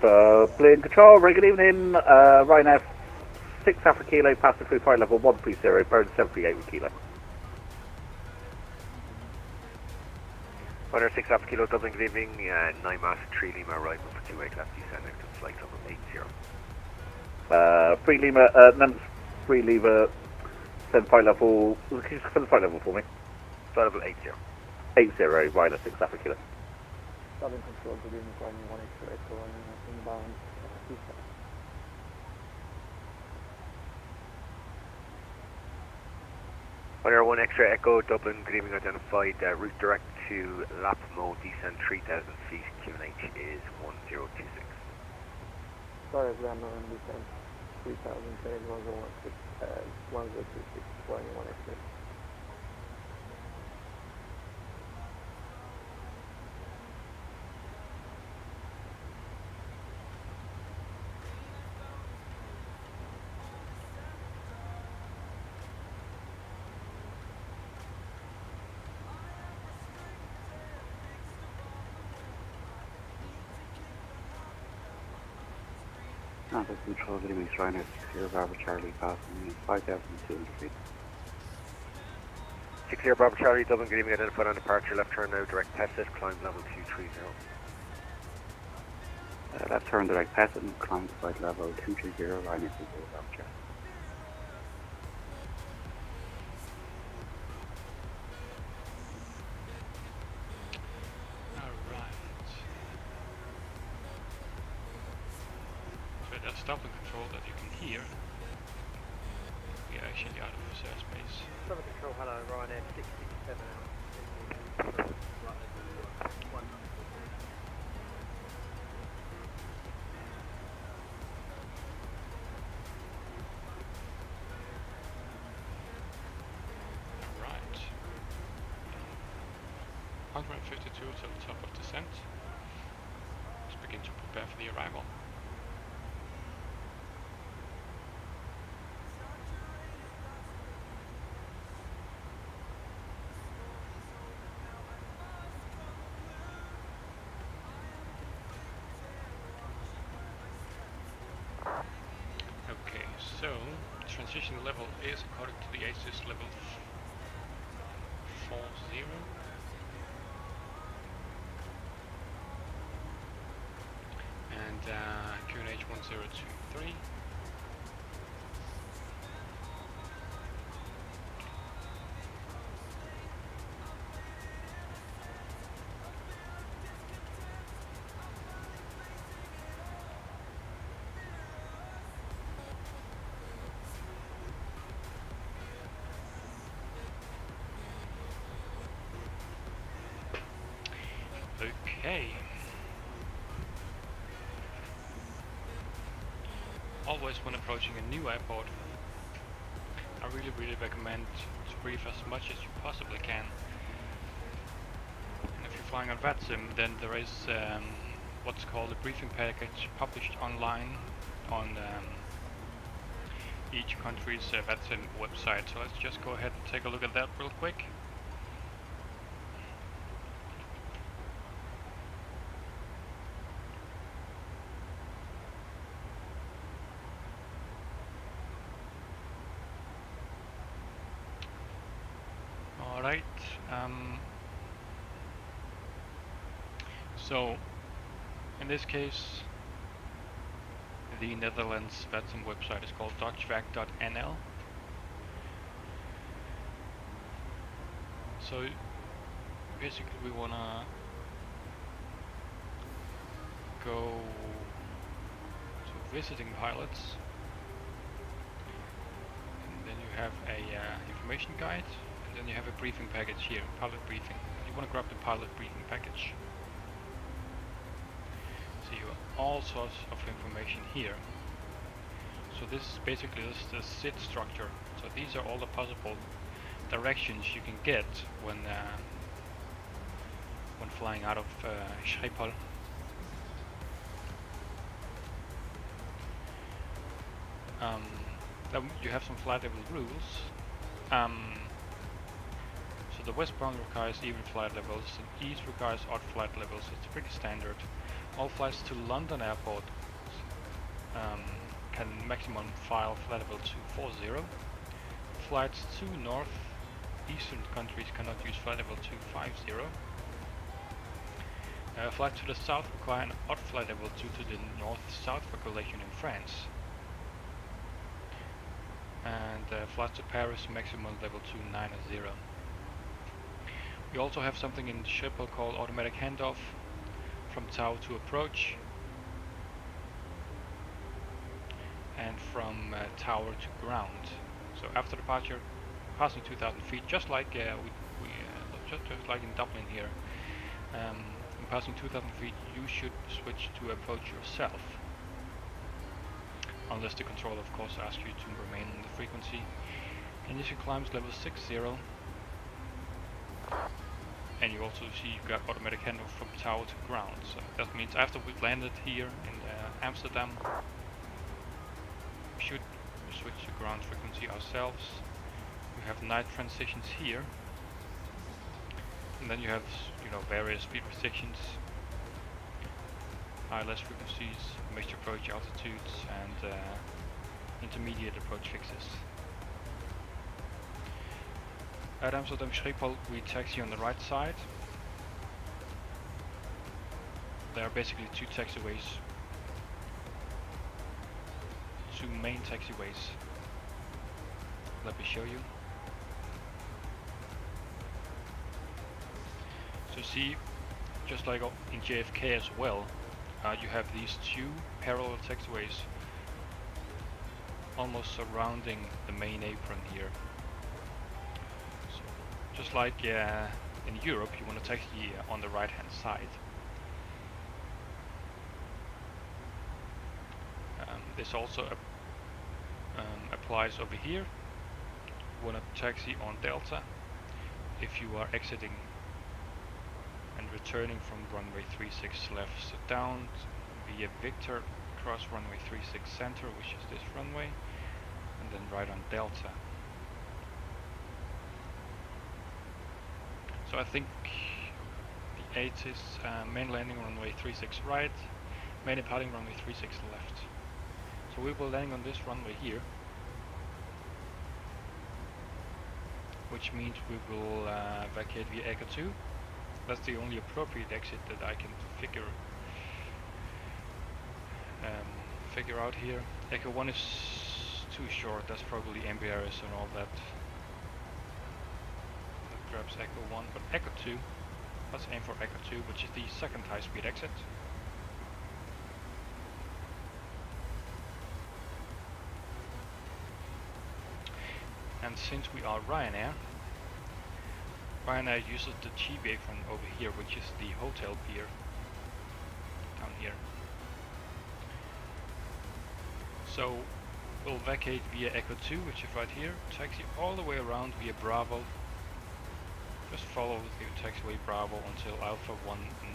Plane Control, very good evening. Ryanair 6 Alpha Kilo, passing through flight level 130, bird 78 with Kilo. Ryanair 6 Alpha Kilo, Dublin, good evening. 9 mass, 3 Lima, arrival for 28 left, descending to flight level 80. 3 Lima, 3 Lima, send flight level, can you just send flight level for me? Flight level 80. 80, Ryanair 6 Alpha Kilo. Dublin Control, good evening, flying 1 extra echo on inbound. Ryanair 1 extra echo, Dublin, good evening, identified. Route direct to lap mode, descend 3,000 feet, QNH is 1026. Sorry, Grammar and descent 3000 feet, 1026, flying 1 extra. Amsterdam Control, good evening, Ryanair 60 Bravo Charlie, passing 5,200 feet. 60 Bravo Charlie, Dublin, good evening, identified on departure, left turn now, direct Pessit, climb level 230. Left turn direct Pessit and climb to flight level 230, Ryanair 60 Bravo Charlie. Dublin Control that you can hear. We are actually out of reserve space. Dublin Control, hello, Ryanair 667 out. Alright. 152 to the top of descent. Let's begin to prepare for the arrival. So, transition level is according to the ASUS level 40. And QNH 1023. Okay. Always when approaching a new airport, I really recommend to brief as much as you possibly can. And if you're flying on VATSIM, then there is what's called a briefing package published online on each country's VATSIM website. So let's just go ahead and take a look at that real quick. Alright, so in this case the Netherlands VATSIM website is called dutchvac.nl. So basically we wanna go to visiting pilots, and then you have a information guide. Then you have a briefing package here, pilot briefing. You want to grab the pilot briefing package. So you have all sorts of information here. So this is basically the SID structure. So these are all the possible directions you can get when flying out of Schiphol. Then you have some flight level rules. So So the westbound requires even flight levels, and east requires odd flight levels. It's pretty standard. All flights to London Airport can maximum file flight level 240. Flights to north-eastern countries cannot use flight level 250. Flights to the south require an odd flight level due to the north-south regulation in France. And flights to Paris maximum level 290. We also have something in Schiphol called automatic handoff from tower to approach and from tower to ground. So after departure, passing 2,000 feet, just like just like in Dublin here. In passing 2,000 feet, you should switch to approach yourself, unless the controller, of course, asks you to remain on the frequency. Initial climbs level 60, and you also see you got automatic handoff from tower to ground. So that means after we've landed here in Amsterdam, we should switch to ground frequency ourselves. We have night transitions here, and then you have various speed restrictions, ILS frequencies, mixed approach altitudes, and intermediate approach fixes. At Amsterdam Schiphol we taxi on the right side. There are basically two taxiways, two main taxiways. Let me show you. So see, just like in JFK as well, you have these two parallel taxiways almost surrounding the main apron here. So just like in Europe, you want to taxi on the right hand side. This also applies over here. You want to taxi on Delta if you are exiting and returning from runway 36 left Shutdown via Victor, cross runway 36 center, which is this runway, and then right on Delta. So I think the 8 is main landing runway 36 right, main departing runway 36 left. So we will land on this runway here, which means we will vacate via Echo 2. That's the only appropriate exit that I can figure out here. Echo 1 is too short, that's probably MBRS and all that. That grabs Echo 1, but Echo 2, let's aim for Echo 2, which is the second high speed exit. And since we are Ryanair uses the G-Bay from over here, which is the hotel pier down here. So we'll vacate via Echo 2, which is right here, taxi all the way around via Bravo. Just follow the taxiway Bravo until Alpha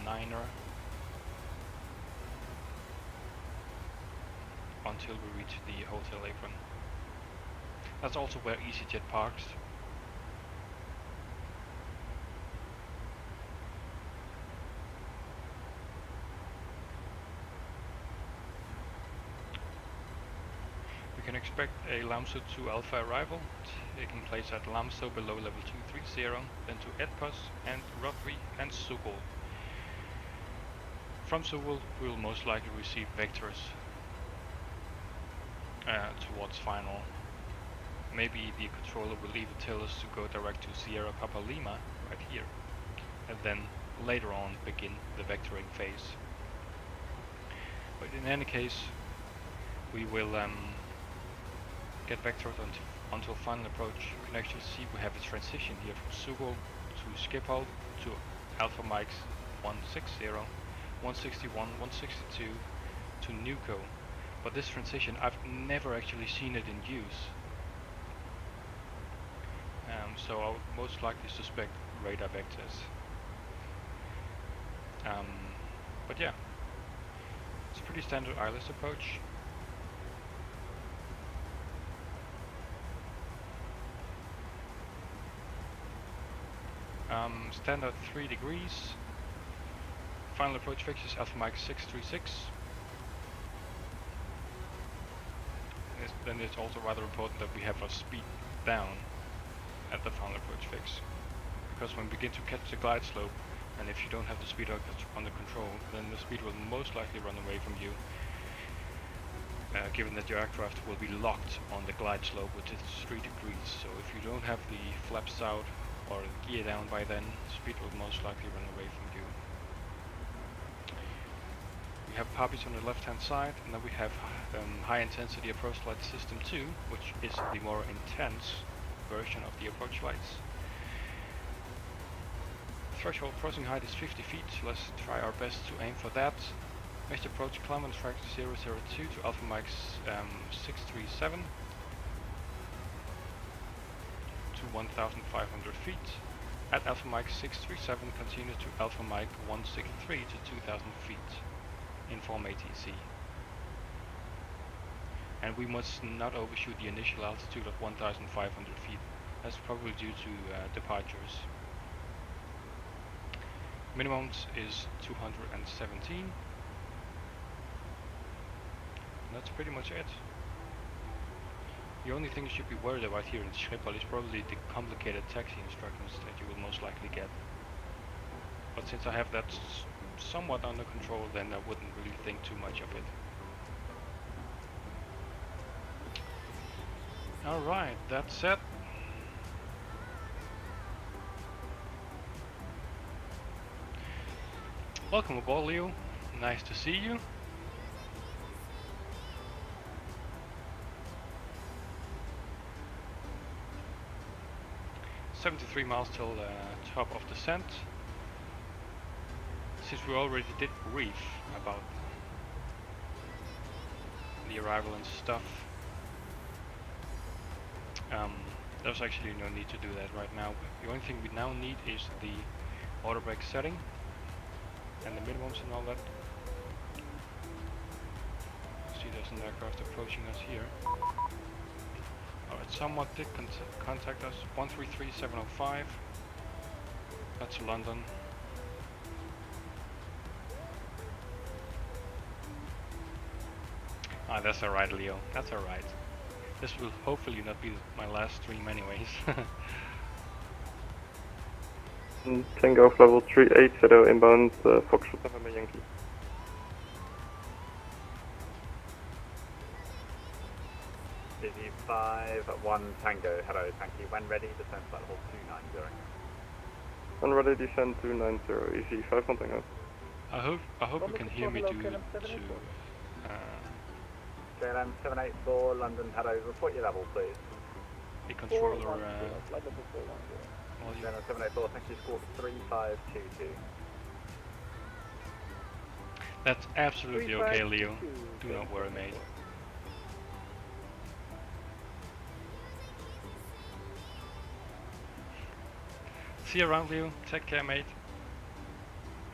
19er, until we reach the hotel apron. That's also where EasyJet parks. We can expect a Lamso 2 Alpha arrival taking place at Lamso below level 230, then to Edpus and Rotary and Sugol. From Sugol we will most likely receive vectors towards final. Maybe the controller will even tell us to go direct to Sierra Papa Lima right here, and then later on begin the vectoring phase. But in any case, we will get vectored until final approach. You can actually see we have a transition here from Sugol to Schiphol to Alpha Mike's 160, 161, 162 to Nuco. But this transition, I've never actually seen it in use. So I would most likely suspect radar vectors. But yeah, it's a pretty standard ILS approach. Standard 3 degrees. Final approach fix is Alpha Mike 636. Then it's also rather important that we have our speed down at the final approach fix. Because when we begin to catch the glide slope, and if you don't have the speed under control, then the speed will most likely run away from you. Given that your aircraft will be locked on the glide slope, which is 3 degrees. So if you don't have the flaps out or gear down by then, speed will most likely run away from you. We have poppies on the left hand side, and then we have high intensity approach light system 2, which is the more intense version of the approach lights. Threshold crossing height is 50 feet, so let's try our best to aim for that. Next approach climb on track 002 to Alpha Mike 637 to 1,500 feet. At Alpha Mike 637 continue to Alpha Mike 163 to 2,000 feet. Inform ATC. And we must not overshoot the initial altitude of 1,500 feet. That's probably due to departures. Minimum is 217. That's pretty much it. The only thing you should be worried about here in Schiphol is probably the complicated taxi instructions that you will most likely get. But since I have that somewhat under control, then I wouldn't really think too much of it. Alright, that's it. Welcome aboard, Leo. Nice to see you. $73 miles till top of descent. Since we already did brief about the arrival and stuff, there's actually no need to do that right now. The only thing we now need is the auto brake setting and the minimums and all that. See, there's an aircraft approaching us here. Alright, someone did contact us. 133705. That's London. Ah, that's alright, Leo. That's alright. This will hopefully not be my last stream anyways. Tango off level 380 inbound, Foxtrot November Yankee. Busy 5-1 Tango, hello, thank you. When ready, descend flight level 290. When ready, descend 290, easy 5 on Tango. I hope you can hear me to KLM 784, London, hello, report your level please. the controller KLM 784, thank you, score 3522. That's absolutely okay, Leo. Do not worry, mate. See you around, Leo. Take care, mate.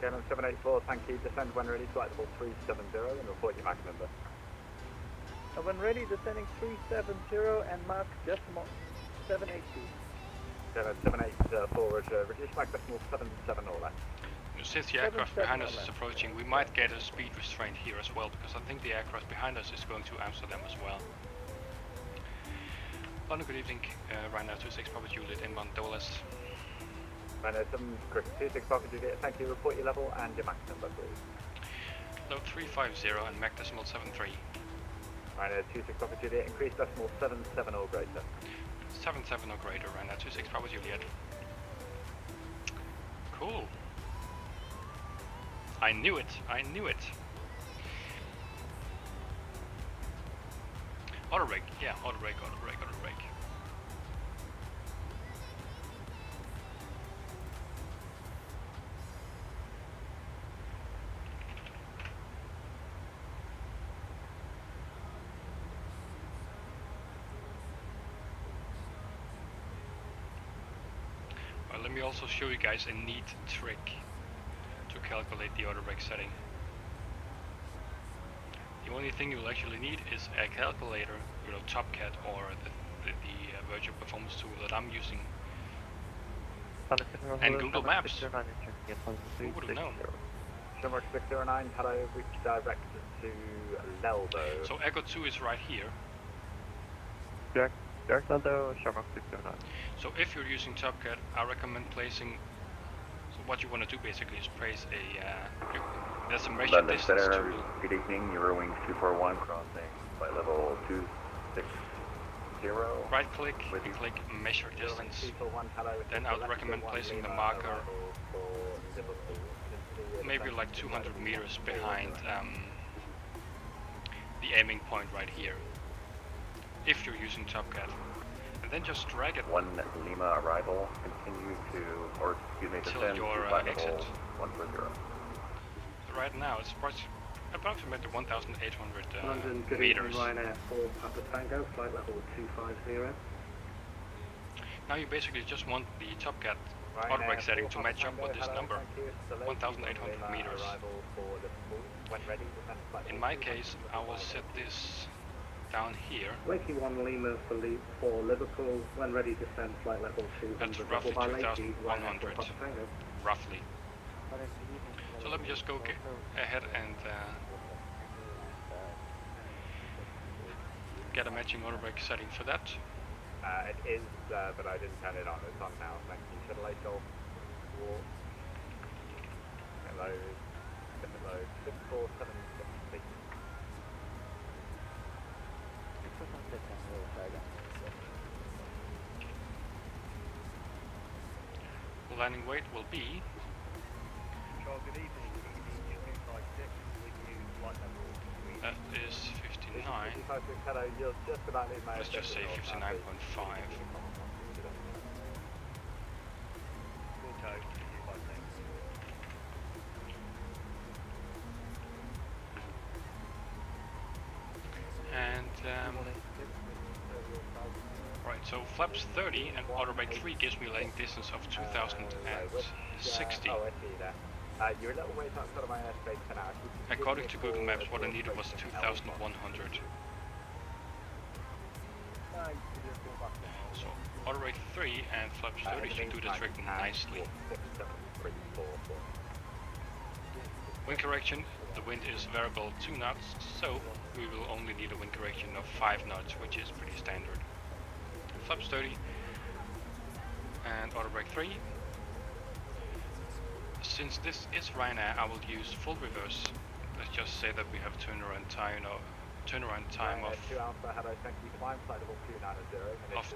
KLM 784, thank you, descend when ready, flight level 370 and report your Mac number. When ready, descending 370 and mark decimal 782. KLM 784, reduce Mac decimal 77 or less. Since the aircraft behind us is approaching, we might get a speed restraint here as well, because I think the aircraft behind us is going to Amsterdam as well. London, good evening. Ryanair 26 Papa Juliet inbound Dulles. Ryanair 26 Papa Juliet, thank you, report your level and your Mac number please. Load 350 and Mac decimal 73. Ryanair 26 Papa Juliet, increase decimal 77 or greater. 77 or greater, Ryanair 26 Papa Juliet. Cool. I knew it, I knew it. Auto brake, yeah, auto brake, auto brake, auto brake. Well, let me also show you guys a neat trick to calculate the auto brake setting. The only thing you'll actually need is a calculator, TopCat or the virtual performance tool that I'm using. And Google Maps. Who would have known? Shamrock 609, hello, which direction to Lelbo? So Echo 2 is right here. Direct Lelbo, Shamrock 609. So if you're using TopCat, I recommend placing. So what you want to do basically is place a. There's some measure London distance Center, tool. good evening, Eurowings 241 crossing by level 260. Right click and click measure distance. Then I would recommend placing the marker maybe like 200 meters behind the aiming point right here. If you're using TopCat. And then just drag it 1 Lima arrival, continue to, or excuse me, till descend your to flight exit. level 140. Right now it's approximately 1,800 London, good meters. evening, Ryanair 4 Papa Tango, flight level 250. Now you basically just want the TopCat autobrake setting to match up with this number, 1,800 meters. In my case, I will set this down here. Wakey 1 Lima for Liverpool, when ready to send flight level 200. That's roughly By Lakey, 2,100, Ryanair 4 Papa Tango. roughly. So let me just go ahead and get a matching autobrake setting for that. It is, but I didn't turn it on. It's on now. Thank you. Shuttle light off. Hello. Hello. 64766. Landing weight will be. Good evening. That is 59. Hello, you're just about in my. Let's just say 59.5. And right, so flaps 30 and autobrake 3 gives me landing distance of 2,060. Oh, I see that. You're a little ways outside of my airspace for now. According to Google Maps, what I needed was 2,100. So autobrake 3 and flaps 30 should do the trick nicely. Wind correction, the wind is variable 2 knots, so we will only need a wind correction of 5 knots, which is pretty standard. Flaps 30 and autobrake 3. Since this is Ryanair, I will use full reverse. Let's just say that we have turnaround time of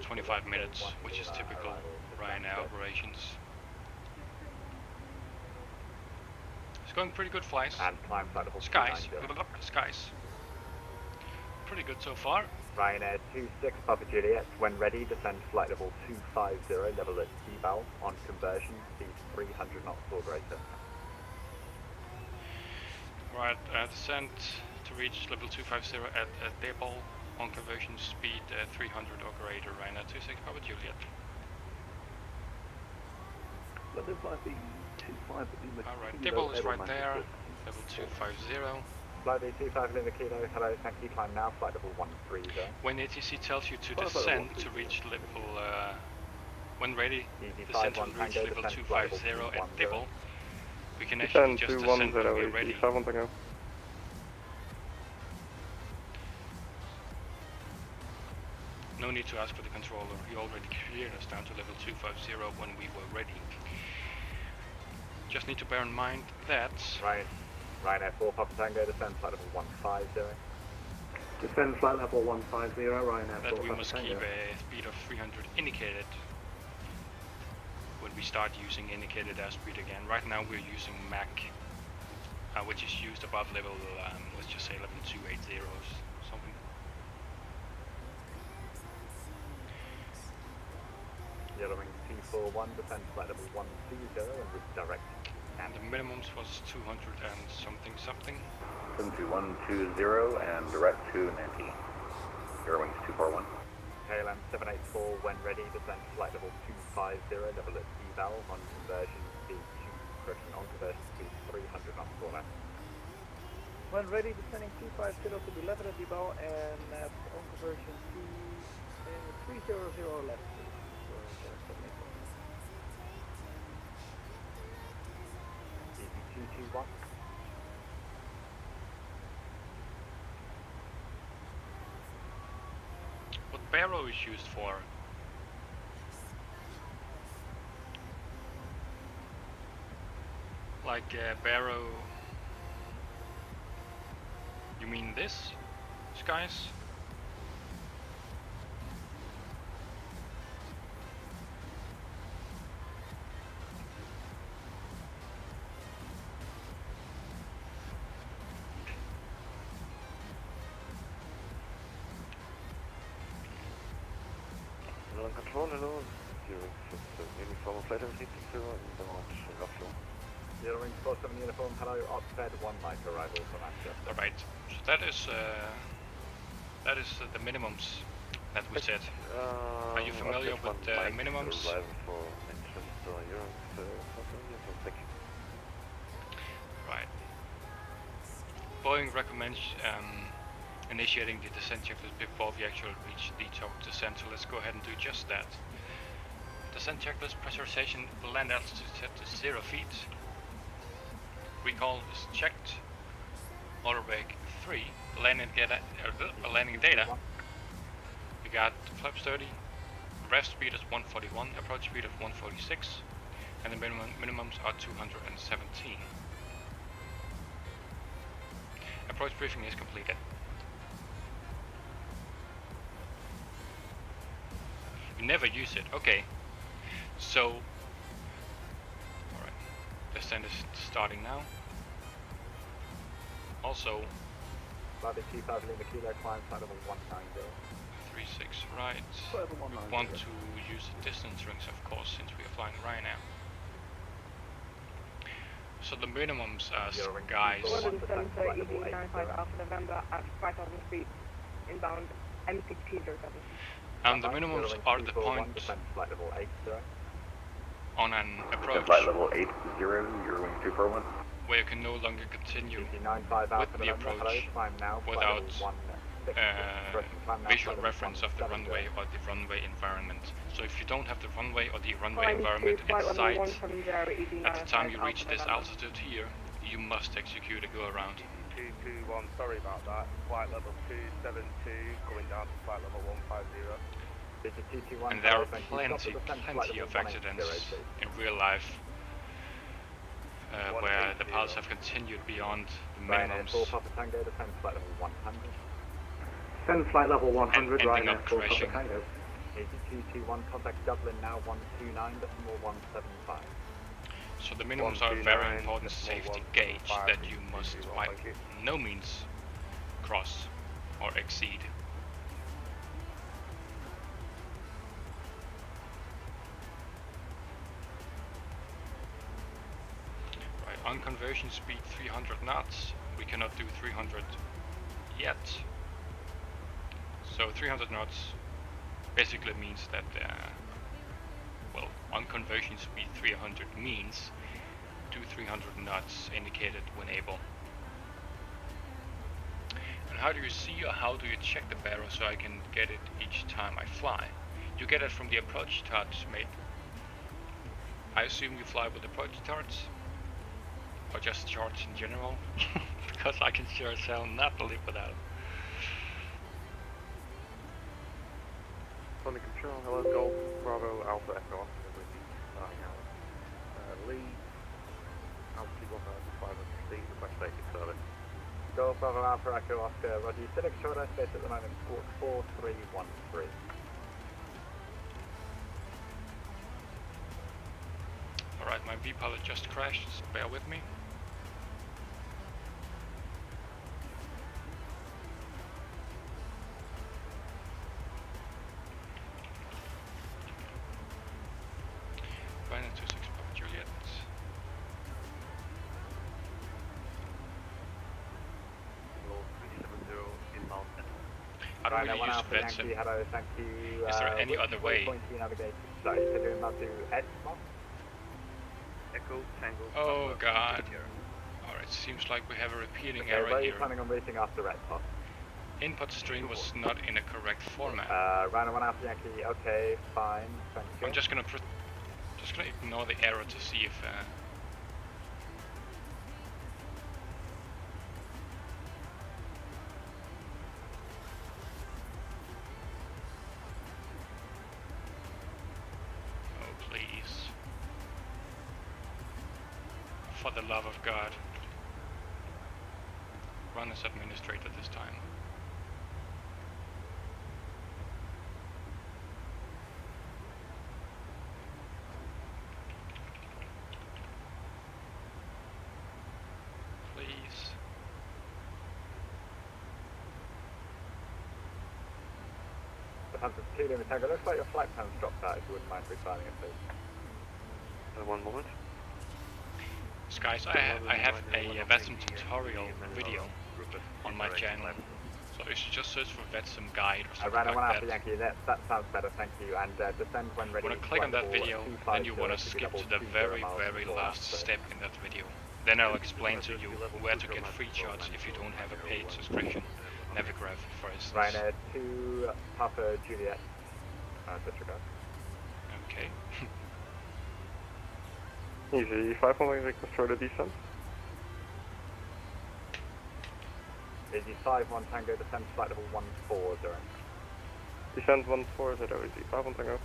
25 minutes, which is typical Ryanair operations. It's going pretty good flies. Skies. Skies. Pretty good so far. Ryanair 26 Papa Juliet, when ready, descend flight level 250, level at T-bow, on conversion, speed 300 knots or greater. Right, descend to reach level 250 at Depot, on conversion speed 300 or greater, Ryanair 26 Papa Juliet. Alright, Depot is right there, level 250. Flight 250 in the kilo, hello, thank you, climb now, flight level 130. When ATC tells you to descend to reach level, when ready, descend to reach level 250 at Dibble, we can actually just descend when we're ready. No need to ask for the controller, he already cleared us down to level 250 when we were ready. Just need to bear in mind that... Ryanair 4 Papa Tango, descend flight level 150. Descend flight level 150, Ryanair 4 that we Papa must Tango. keep a speed of 300 indicated when we start using indicated airspeed again. Right now we're using Mach, which is used above level, let's just say level 280 or something. Yellowing 241, descend flight level 120 and redirect. And the minimums was 200 and something. 72120 and direct to Nanty. Eurowings 241. KLM 784, when ready, descend flight level 250, level at D-valve, on conversion speed 300 knots or less. When ready, descending 250 to the left at D-bow and on conversion to 300 left. 221. What barrow is used for? Like barrow. You mean this, guys? Control, hello. Uniform flight of 0 inbound Oslo. 0 wing 47 uniform, hello, Oxford 1 night arrival from Manchester. Alright, so that is the minimums that we set. Are you familiar with the minimums? Right. Boeing recommends initiating the descent checklist before we actually reach the top descent, so let's go ahead and do just that. Descent checklist: pressurization, land altitude set to 0 feet. Recall is checked. Motor brake 3. Landing data. We got flaps 30. Rev speed is 141. Approach speed of 146. And the minimums are 217. Approach briefing is completed. You never use it. Okay. So, alright. Descent is starting now. Also, Lobby 25 Lima Kilo, climb side level 190. 36 right. We want to use the distance rings, of course, since we are flying Ryanair. So the minimums, guys. 177 Alpha November at 5,000 feet, inbound M16 And the minimums are the point on an approach flight level 80, Euro wing 241. Where you can no longer continue with the approach without visual reference of the runway or the runway environment. So if you don't have the runway or the runway environment in sight at the time you reach this altitude here, you must execute a go around. 221, sorry about that. Flight level 272, going down to flight level 150. And there are plenty of accidents in real life where the pilots have continued beyond the minimums. Send flight level 100, ending up crashing. 221, contact Dublin now 129.175. So the minimums are a very important safety gauge that you must by no means cross or exceed. Right, on conversion speed 300 knots. We cannot do 300 yet. So 300 knots basically means that well, on conversion speed 300 means 300 knots indicated when able. And how do you see or how do you check the barrel so I can get it each time I fly? You get it from the approach charts, mate. I assume you fly with approach charts? Or just charts in general? Because I can sure as hell not live without. Sonic control, hello, Golf, Bravo, Alpha, Echo, Lee, altitude 1,500 feet, request basic service. Golf, Bravo, Alpha, Echo, Oscar, Roger, Civic short airspace at the moment, squawk 4313. Alright, my V-pilot just crashed, so bear with me. Ryanair 26 Papa Juliet. How do we use VATSIM? Hello, thank you. Is there any other way? Sorry, so doing that to Edmond. Echo, Tango. Oh god. Alright, seems like we have a repeating Okay, error where are you here. planning on reaching after Edmond? Input stream was not in a correct format. Rhino 1 Alpha Yankee, okay, fine, thank you. I'm just gonna ignore the error to see if please. For the love of God. Run as administrator this time. Please. Hunter 2 Lima Tango, looks like your flight plan's dropped out if you wouldn't mind refiling it, please. One moment. Guys, I have a VATSIM tutorial video on my channel, so you should just search for VATSIM guide or something Rhino 1 like Alpha that. Yankee, that sounds better, thank you, and descend when ready. When you click on that video, then you want to skip to the very last step in that video. Then I'll explain to you where to get free charts if you don't have a paid subscription. Navigraph, for instance. Ryanair 2 Papa Juliet. Disregard. Okay. Easy, 500 request for the descent. Easy 5-1 Tango, descend flight level 140. Descent 140, easy 5-1 Tango.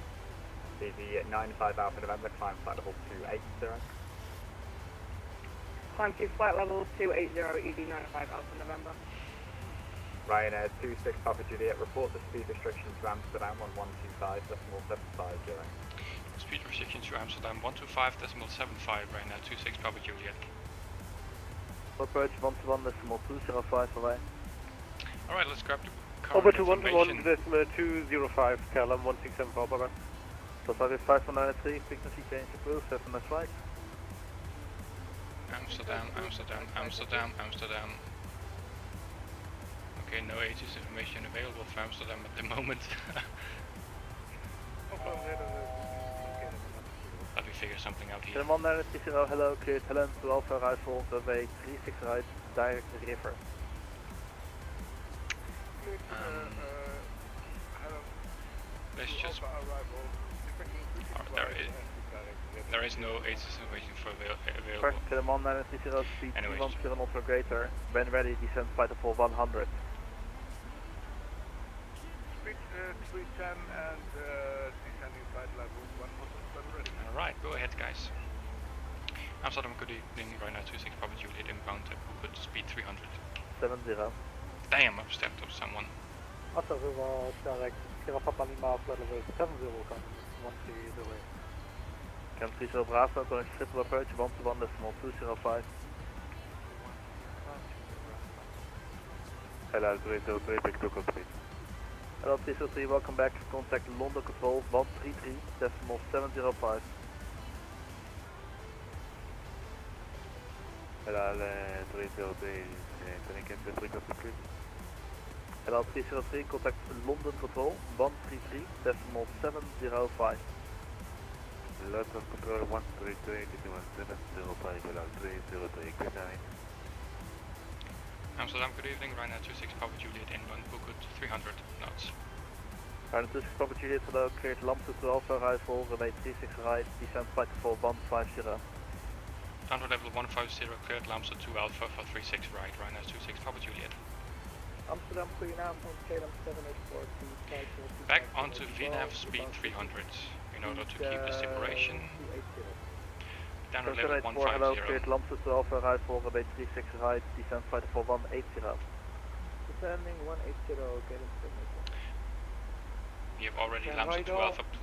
Easy 95 Alpha November, climb flight level 280. Climb to flight level 280, ED 95 Alpha November. Ryanair 26 Papa Juliet, report the speed restriction to Amsterdam 1125.750. Speed restriction to Amsterdam 125.75 right now, 26 Papa Juliet. Approach 121.205 away. Alright, let's grab the current Over to information. 121.205, KLM 167 Papa. Plus Avis 5193, frequency change approved, 7 minutes flight. Amsterdam, Amsterdam, Amsterdam, Amsterdam. Okay, no ATIS information available for Amsterdam at the moment. Let me figure something out here. 1930, hello, cleared Helen to Alpha Rifle, runway 36 right, direct river. Let's just... there is no ATIS information for available. First, Kiloman 1930, speed Anyways. 1 km or greater, when ready, descend flight level 100. Speed 310 and descending flight level 100 ready. Alright, go ahead guys. Amsterdam, good evening, Rhino 26 Papa Juliet inbound, good speed 300. 70. Damn, I've stepped up someone. Alpha River, direct, Kilo Papa Lima, flight level 70, come 130. Cam 30 Bravo, going triple approach, 121.205. Hello, 303, pick 2 complete. Hello 303, welcome back, contact London Control 133.705. Hello, 303, can I get the frequency please? Hello 303, contact London Control 133.705. London Control 133.705, hello, 303, good night. Amsterdam, good evening, Rhino 26 Papa Juliet inbound, good 300 knots. Rhino 26 Papa Juliet, hello, cleared Lambda to Alpha Rifle, runway 36 right, descend flight level 150. Downward level 150, cleared Lambda 2 Alpha for 36 right, Rhino 26 Papa Juliet. Amsterdam, goedenavond, KLM 784. Back onto VNAV speed 300 in order to keep the separation. Downward level 150. Hello, cleared Lambda to Alpha Rifle, runway 36 right, descend flight level 180. Descending 180, getting We have already Lambda 2 Alpha put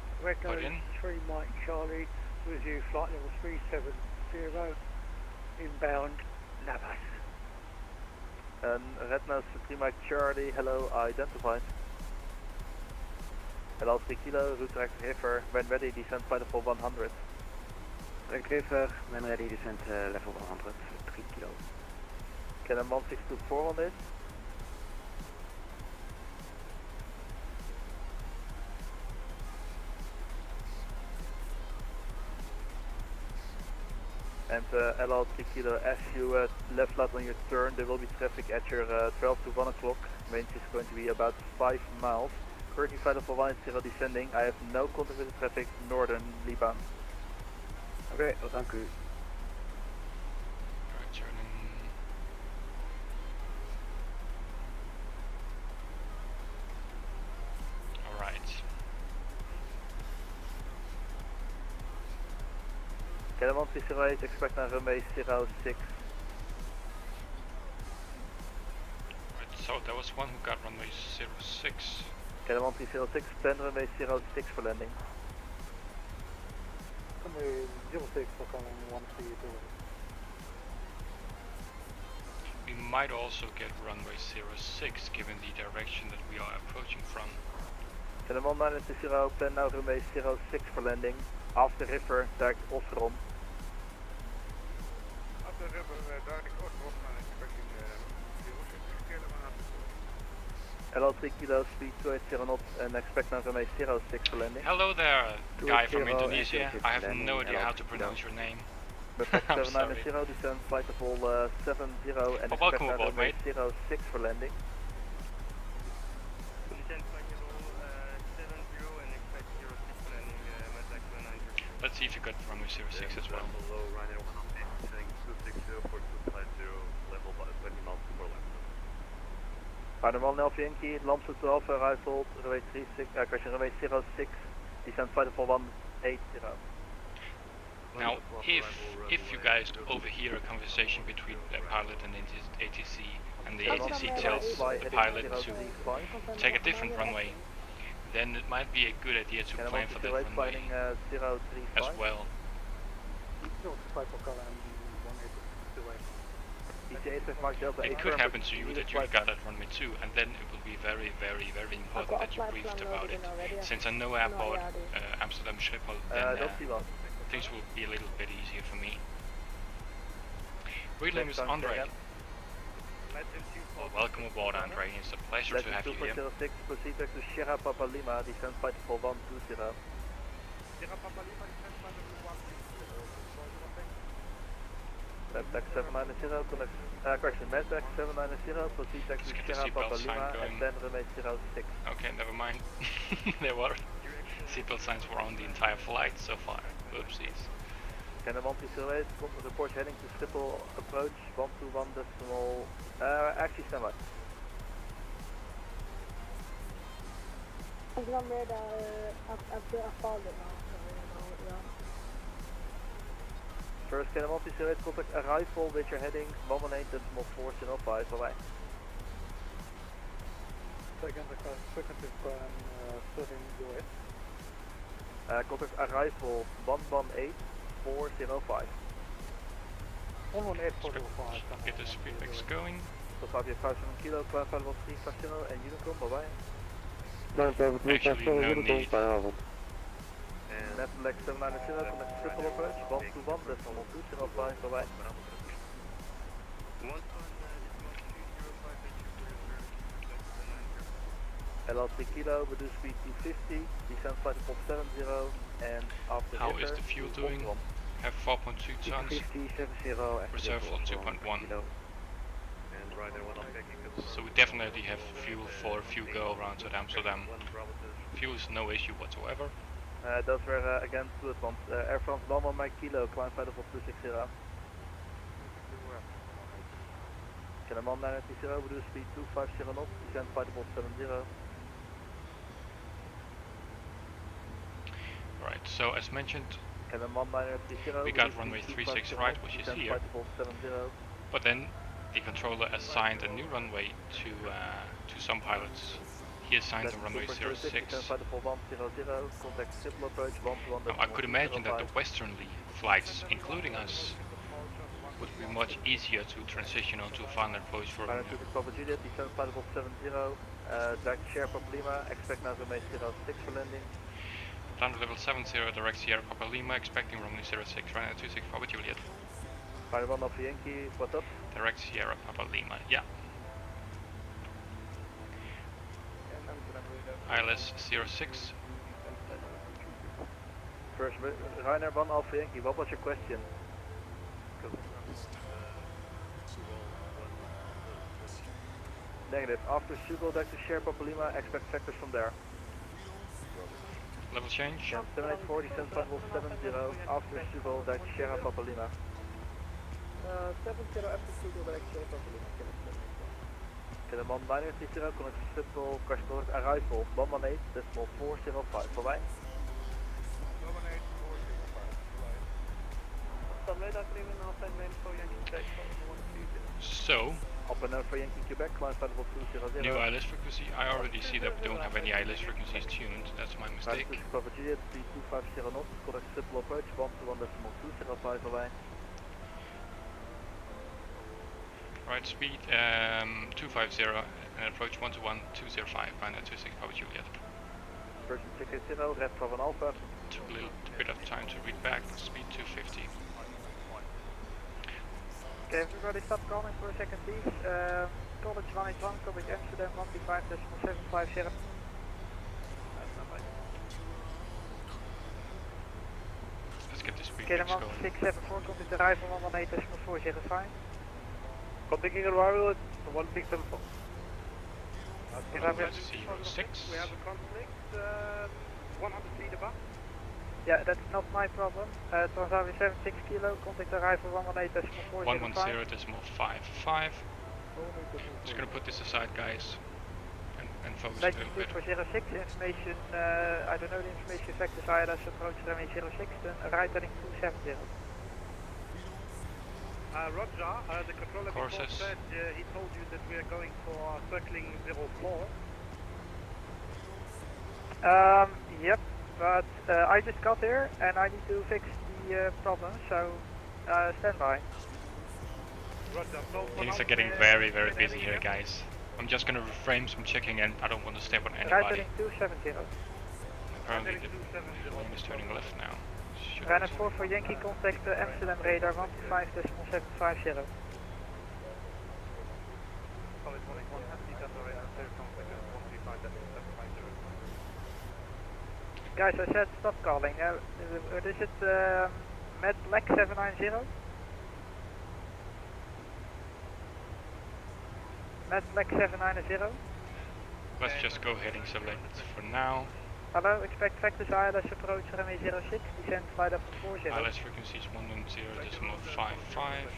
in. 3 Mike Charlie, with you, flight level 370, inbound Navas. And Red Nose 3 Mike Charlie, hello, identified. Hello 3 Kilo, route direct river, when ready, descend flight level 100. Direct river, when ready, descend level 100, 3 kilo. Can I 1624 on this? And LL 3 Kilo, as you left left on your turn, there will be traffic at your 12 to 1 o'clock. Range is going to be about 5 miles. Currently flight level 10 descending. I have no contact with the traffic, northern Liban. Oké, well, dank u. Alright, turning. Alright. Calamon 308, expect on runway 06. Right, so there was one who got runway 06. Calamon 306, plan runway 06 for landing. Runway 06 for calling 132. We might also get runway 06 given the direction that we are approaching from. Calamon 920, plan now runway 06 for landing. After river, direct off-rom. After river, direct off-rom, I'm expecting 06 kilometers. LL3 kilo, speed 280 knots, and expect now runway 06 for landing. Hello there, guy from 280 Indonesia. and I have landing, no idea how to LL3 pronounce your name. I'm sorry. 790, descend flight level 70 and Well, expect welcome now aboard, runway mate. 06 for landing. Descend flight level 70 and expect 06 for landing, Mazda 9. Let's see if you got runway 06 as well. Below Ryanair 108, saying 260 for 250, level about 20 miles before land. Ryanair 1 Alpha Yankee, Lamso 12, arrival, runway 36, question runway 06, descend flight level 180. Now, if you guys overhear a conversation between the pilot and ATC, and the ATC tells the pilot to take a different runway, then it might be a good idea to plan for that runway as well. It could happen to you that you got that runway too, and then it will be very, very, very important that you briefed about it. Since I know about Amsterdam Schiphol, then things will be a little bit easier for me. Real name is Andre. Well, welcome aboard, Andre. It's a pleasure to have you here. 06, proceed back to Sierra Papa Lima, descend flight level 120. Sierra Papa Lima, descend flight level 120. Medback 790, connect, correction, Medback 790, proceed back to Sierra Papa Lima and then runway 06. Okay, never mind. There were seatbelt signs were on the entire flight so far. Whoopsies. Canon 138, report heading to Schiphol approach 121 decimal, actually stand by. First Canon 138, contact arrival with your heading 118.405, bye-bye. Second, serving US. Contact arrival 118.405. 118.405. Get the speedbags going. So 5 kilo, climb level 350 and Unicom, bye-bye. Actually, no need. Netflix 790, connect Schiphol approach 121 decimal 205, bye-bye. LL3 kilo, reduce speed 250, descend flight level 70, and after How is the fuel doing? Have 4.2 tons. 50, Reserve for 2.1. So we definitely have fuel for a few go arounds at Amsterdam. Fuel is no issue whatsoever. Those were again 2 at once. Air France 11 Mike kilo, climb flight level 260. Canon 990, reduce speed 250 knots, descend flight level 70. Right, so as mentioned, Canon 990, we got runway 36 right, which is here. But then the controller assigned a new runway to some pilots. He assigned a runway 06. Now, I could imagine that the westernly flights, including us, would be much easier to transition onto a final approach for Direct Sierra Papa Lima, expect now runway 06 for landing. Land level 70, direct Sierra Papa Lima, expecting runway 06, Rhino 26 Papa Juliet. Fire 1 Alpha Yankee, what's up? Direct Sierra Papa Lima, yeah. ILS 06. First, Ryanair 1 Alpha Yankee, what was your question? Negative. After Schiphol, back to Sierra Papa Lima, expect sectors from there. Level change? 784, descend flight level 70, after Schiphol, back to Sierra Papa Lima. 70 after Schiphol, back to Sierra Papa Lima. Canon 930, connect Schiphol, crash contact arrival 118.405, bye-bye. radar 3 and half time main for Yankee Quebec, 120. So, Up and for Yankee Quebec, climb flight level 200. new ILS frequency. I already see that we don't have any ILS frequencies tuned. That's my mistake. Papa Juliet, speed 250 knots, correct triple approach, 121.205 away. Right, speed 250 and approach 121.205. Find that 26 Papa Juliet. Person 680, red from an alpha. Took a little bit of time to read back. Speed 250. Okay, everybody stop calling for a second please. College 181, College Amsterdam 135.750. Let's get the speed Okay, fix going. 674, contact arrival 118.405. Contacting arrival at 1674. Let's see, 06. We have a conflict, 100 feet above. Yeah, that's not my problem. Transavia 76 kilo, contact arrival 118.405. 110.55. Just gonna put this aside, guys, and focus a little bit. For 06, information, I don't know the information effective ILS approach runway 06, then right heading 270. Roger, the controller before Courses. said he told you that we are going for circling 04. Yep, but I just got here and I need to fix the problem, so stand by. Things are getting very busy here, guys. I'm just gonna refrain from checking, and I don't want to step on Right anybody. heading 270. Apparently the lane is turning left now. Should Ryanair 4 for Yankee, contact Amsterdam radar 125.750. Guys, I said stop calling. Is it Med Black 790? Med Black 790? Let's just go heading select for now. Hello, expect factors ILS approach runway 06, descend flight up to 40. ILS frequency is 110.55.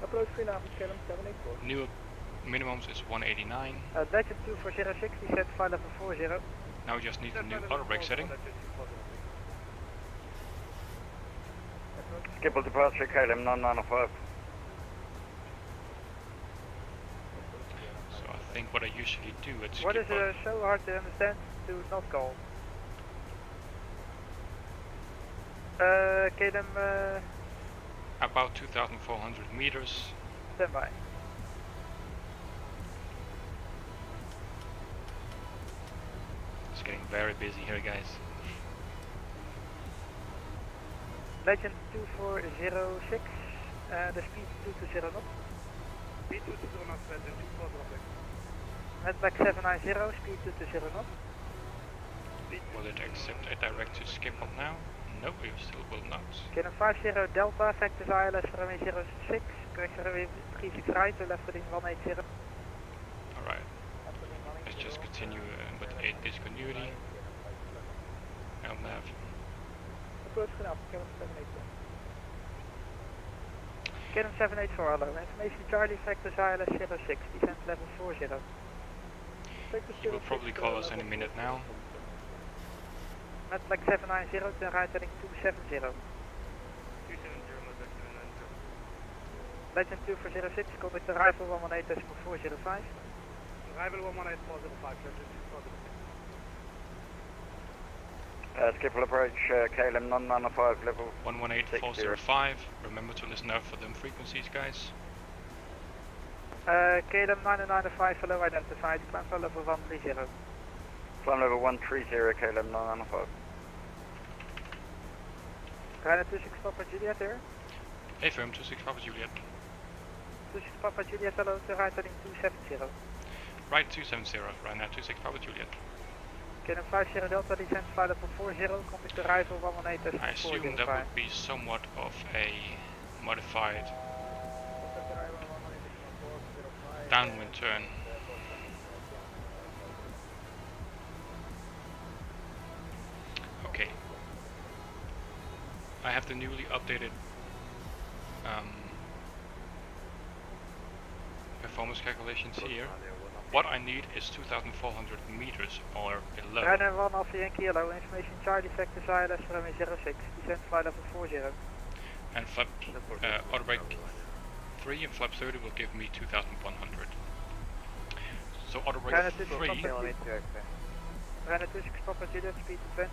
Approach Freelander, Kelm 784. New minimums is 189. Legend 2 for 06, descend flight level 40. Now we just need the new auto brake setting. Schiphol departure, KLM 995. So I think what I usually do at What is Schiphol, so hard to understand to not call? KLM about 2,400 meters. stand by. It's getting very busy here, guys. Legend 2406, the speed 220 knots. Speed 220 knots, Legend 2406. Medback 790, speed 220 knots. Will it accept a direct to Schiphol now? No, we still will not. KLM 50 Delta, factors ILS runway 06, correct runway 36 right, to left heading 180. Alright. Let's just continue with 8 discontinuity. LNAV. Approach vanaf, KLM 784. KLM 784, hello. Information Charlie, factors ILS 06, descent level 40. He will probably call us any minute now. Medback 790, then right heading 270. 270, Medback 790. Legend 2 for 06, contact arrival 118.405. Arrival 118.405, Legend 2406. Schiphol approach, KLM 995, level 118.405. Remember to listen out for them frequencies, guys. KLM 995, hello, identified, climb for level 130. Climb level 130, KLM 995. Ryanair 26 Papa Juliet here. Affirm 26 Papa Juliet. 26 Papa Juliet, hello, to right heading 270. Right 270, Ryanair 26 Papa Juliet. KLM 50 Delta, descent flight level 40, contact arrival 118.405. I assume that would be somewhat of a modified downwind turn. Okay. I have the newly updated performance calculations here. What I need is 2,400 meters or below. Ryanair 1 Alpha Yankee Yellow, information Charlie Vector ILS runway 06, descent flight level 40. And flap auto brake 3 and flap 30 will give me 2,100. So auto brake 3, Ryanair 26 Papa Juliet, speed to 20.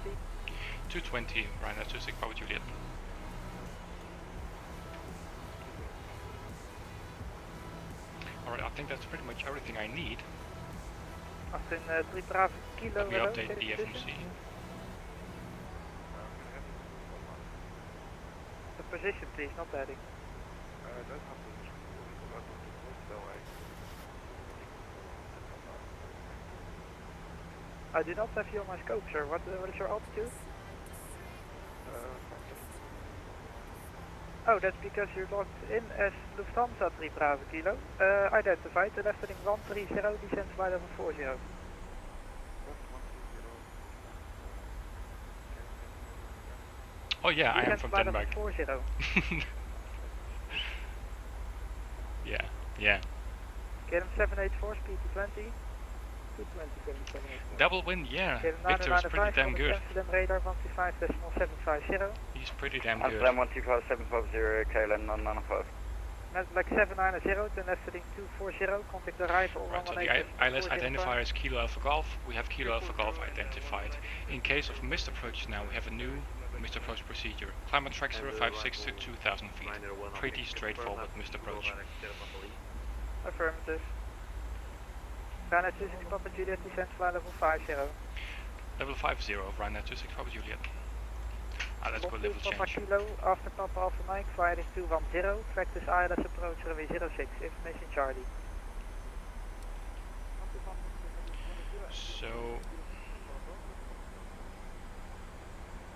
220, Ryanair 26 Papa Juliet. Alright, I think that's pretty much everything I need. After 3 Bravo Kilo. Let me update the FMC. The position please, not heading. I do not have you on my scope, sir. What is your altitude? Oh, that's because you're logged in as Lufthansa 3 Bravo Kilo. Identified, the left heading 130, descent flight level 40. Oh yeah, I am from Denmark. 40. Yeah, yeah. Get him 784, speed to 20. 220, Double win, yeah. Victor's pretty damn good. Amsterdam radar 125.750. He's pretty damn good. Amsterdam 125.750, KLM 995. Like 790, then left heading 240, contact the arrival. Right, so the ILS identifier is Kilo Alpha Golf. We have Kilo Alpha Golf identified. In case of missed approaches now, we have a new missed approach procedure. Climb on track 056 to 2,000 feet. Pretty straightforward missed approach. Affirmative. Ryanair 26 Papa Juliet, descent flight level 50. Level 50, Ryanair 26 Papa Juliet. Let's go level Papa change. Kilo, after Papa Alpha Mike, firing 210, factors ILS approach runway 06, information Charlie. So...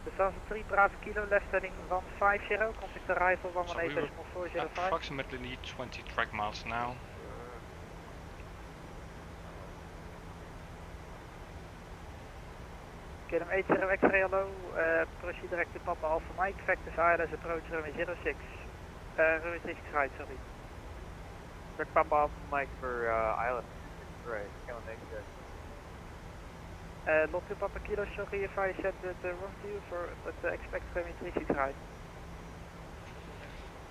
Lufthansa 3 Bravo Kilo, left heading 150, contact arrival 118.405. Approximately need 20 track miles now. Get him 80 X-ray hello, proceed direct to Papa Alpha Mike, factors ILS approach runway 06. Runway 36 right, sorry. Direct Papa Alpha Mike for ILS. Right, can't make it. Lot 2 Papa Kilo, sorry if I said that wrong to you, but expect runway 36 right.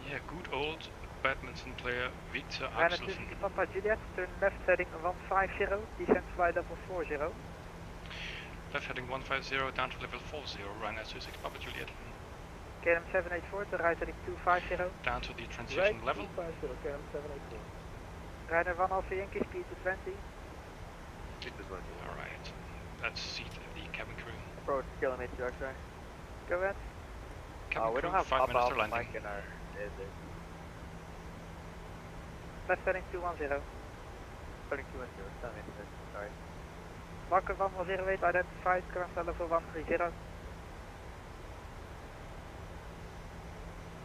Yeah, good old badminton player Victor Ryanair Axelsen. 26 Papa Juliet, turn left heading 150, descent flight level 40. Left heading 150 down to level 40, Ryanair 26 Papa Juliet. KLM 784 to right heading 250. Down to the transition level. 250, KLM 784. Ryanair 1 Alpha Yankee, speed to 20. Alright, let's seat the cabin crew. Approach kilometer X-ray. Go ahead. Cabin we crew, don't have 5 Papa minutes to Alpha landing. Mike in our... Left heading 210. Heading 210, sorry. Marker 108 identified, current level 130.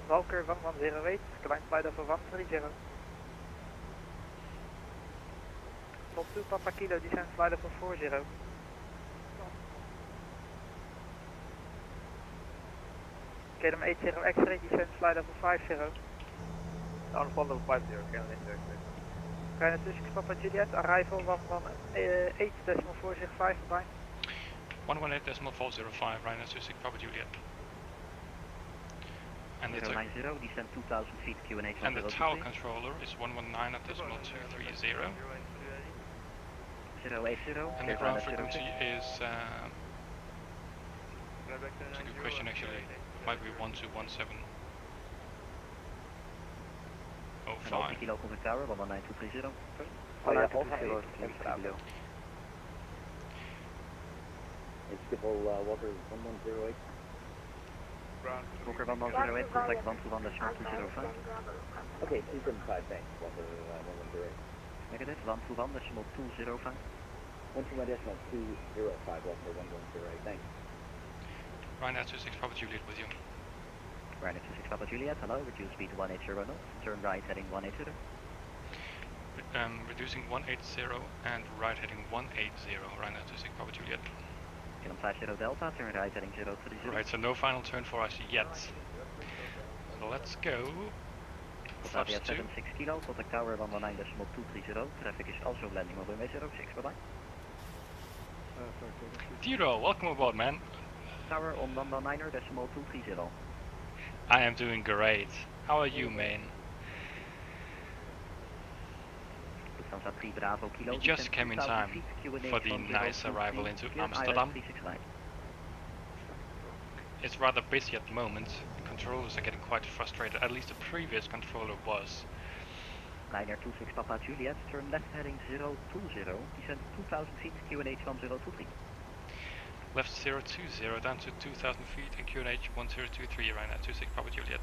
Walker 1108, climb flight level 130. Top 2 Papa Kilo, descent flight level 40. KLM 80 X-ray, descent flight level 50. On flight level 50, KLM 80 X-ray. Ryanair 26 Papa Juliet, arrival 118.405 by. 118.405, Ryanair 26 Papa Juliet. And the, 090, descend 2,000 feet, Q&A. and the tower controller is 119.230. 080. And the ground frequency is... it's a good question actually. Might be 1217. And 05. Kilo contact tower, 19230. Oh yeah, Amsterdam. It's Schiphol, Walker 1108. Walker 1108, contact 121.205. Okay, 275, thanks, Walker 1108. Negative, 121.205. 121.205, Walker 1108, thanks. Ryanair 26 Papa Juliet with you. Ryanair 26 Papa Juliet, hello, reduce speed to 180 knots, turn right heading 180. Reducing 180 and right heading 180, Ryanair 26 Papa Juliet. KLM 50 Delta, turn right heading 030. Right, so no final turn for us yet. So let's go. Flaps 2. 76 kilo, contact tower 119.230. Traffic is also landing on runway 06. Bye bye. Theodore, welcome aboard, man. Tower on 119.230. I am doing great. How are you, man? Lufthansa 3 Bravo Kilo. We just came in time for the nice arrival into Amsterdam. It's rather busy at the moment. The controllers are getting quite frustrated. At least the previous controller was. Ryanair 26 Papa Juliet, turn left heading 020, descend 2000 feet, QNH 1023. Left 020 down to 2000 feet and QNH 1023, Ryanair 26 Papa Juliet.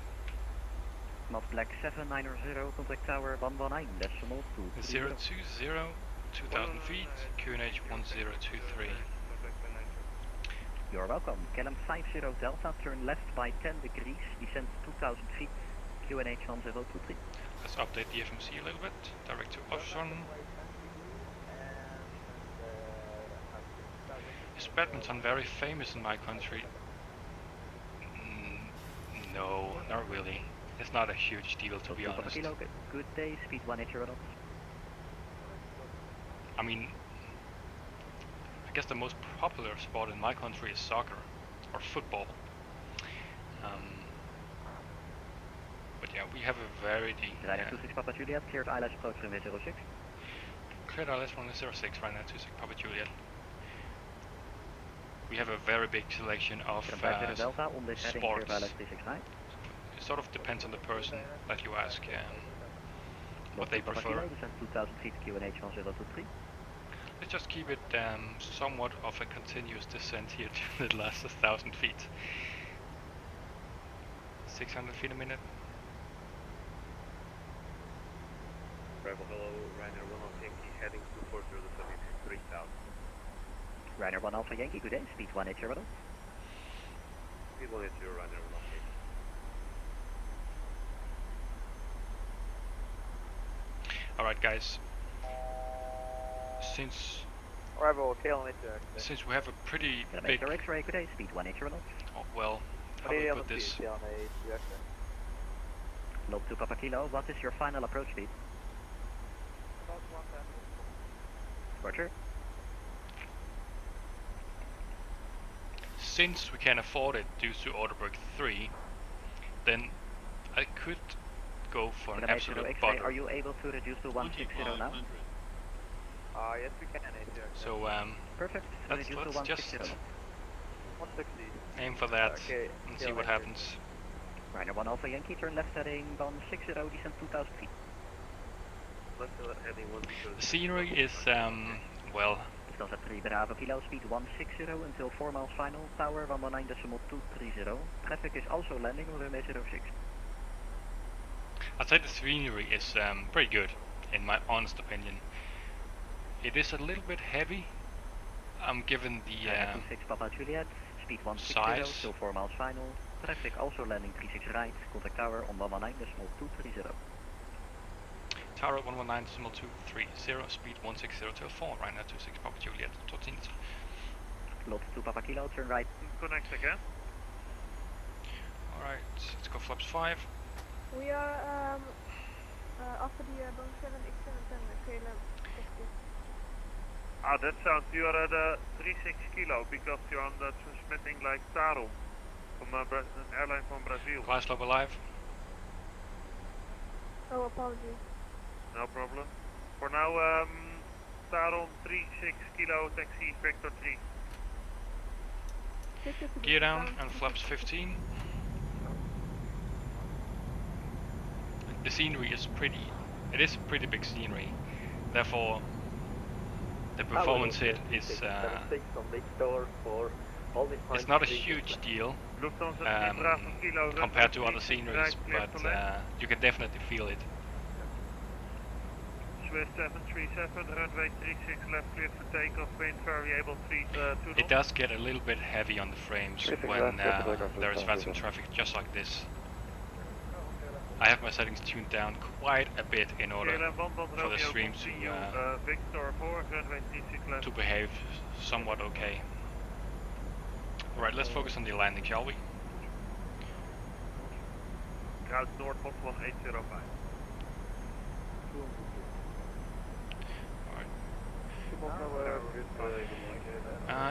Not Black 790, contact tower 119.230. 020, 2000 feet, QNH 1023. You're welcome. Kelm 50 Delta, turn left by 10 degrees, descend 2000 feet, QNH 1023. Let's update the FMC a little bit. Direct to Ocean. Is badminton very famous in my country? No, not really. It's not a huge deal, to be honest. Good day, speed 180 knots. I mean, I guess the most popular sport in my country is soccer or football. But yeah, we have a very Ryanair 26 Papa Juliet, cleared ILS approach runway 06. Cleared ILS runway 06, Ryanair 26 Papa Juliet. We have a very big selection of sports. It sort of depends on the person that you ask what they prefer. 2000 feet, QNH 1023. Let's just keep it somewhat of a continuous descent here to the last 1000 feet. 600 feet a minute. Rebel, hello, Ryanair 1 Alpha Yankee heading 240 3000. Ryanair 1 Alpha Yankee, good day, speed 180 knots. Speed 180, Ryanair 1 Alpha Yankee. Alright guys, since we have a pretty big... X-ray, good day, speed 180 knots. Oh, well, how do I put this? Load to Papa Kilo, what is your final approach speed? Roger. Since we can afford it due to Orderberg 3, then I could go for an absolute butter. Are you able to reduce to 160 now? Yes we can, So perfect. let's just aim for that and see what happens. Ryanair 1 Alpha Yankee, turn left heading 160, descend 2000 feet. The scenery is, well... Lufthansa 3 Bravo Kilo, speed 160 until 4 miles final, tower 119.230. Traffic is also landing on runway 06. I'd say the scenery is pretty good, in my honest opinion. It is a little bit heavy, given the 26 Papa Juliet, speed 160 size. till 4 miles final. Traffic also landing 36 right, contact tower on 119.230. Tower 119.230, speed 160 till 4, Ryanair 26 Papa Juliet, tot ziens. Lot 2 Papa Kilo, turn right. Connect again. Alright, let's go flaps 5. We are after the Boeing 787 KLM. That sounds you are at 36 kilo because you're on the transmitting like Tarom from an airline from Brazil. Fly slope alive. Oh, apologies. No problem. For now, Tarom 36 kilo taxi vector 3. Gear down and flaps 15. The scenery is it is a pretty big scenery, therefore the performance hit is it's not a huge deal compared to other sceneries, but you can definitely feel it. Swiss 737, runway 36 left cleared for takeoff, wind variable 2 knots. It does get a little bit heavy on the frames when there is VATSIM traffic just like this. I have my settings tuned down quite a bit in order for the stream to behave somewhat okay. Alright, let's focus on the landing, shall we? Route North 1805.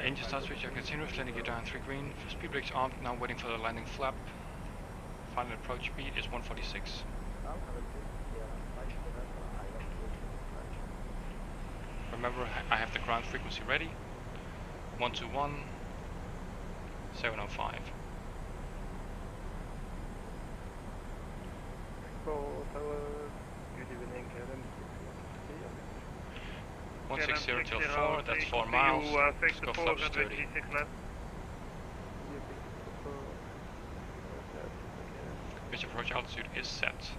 Engine start switch, are continuous, landing gear down 3 green. Speed brakes armed, now waiting for the landing flap. Final approach speed is 146. Remember, I have the ground frequency ready. 121 705. Okay, 160 till 4, that's 4 you, miles. fix Let's the go 4 flaps and 30. 26 left. Pitch approach altitude is set.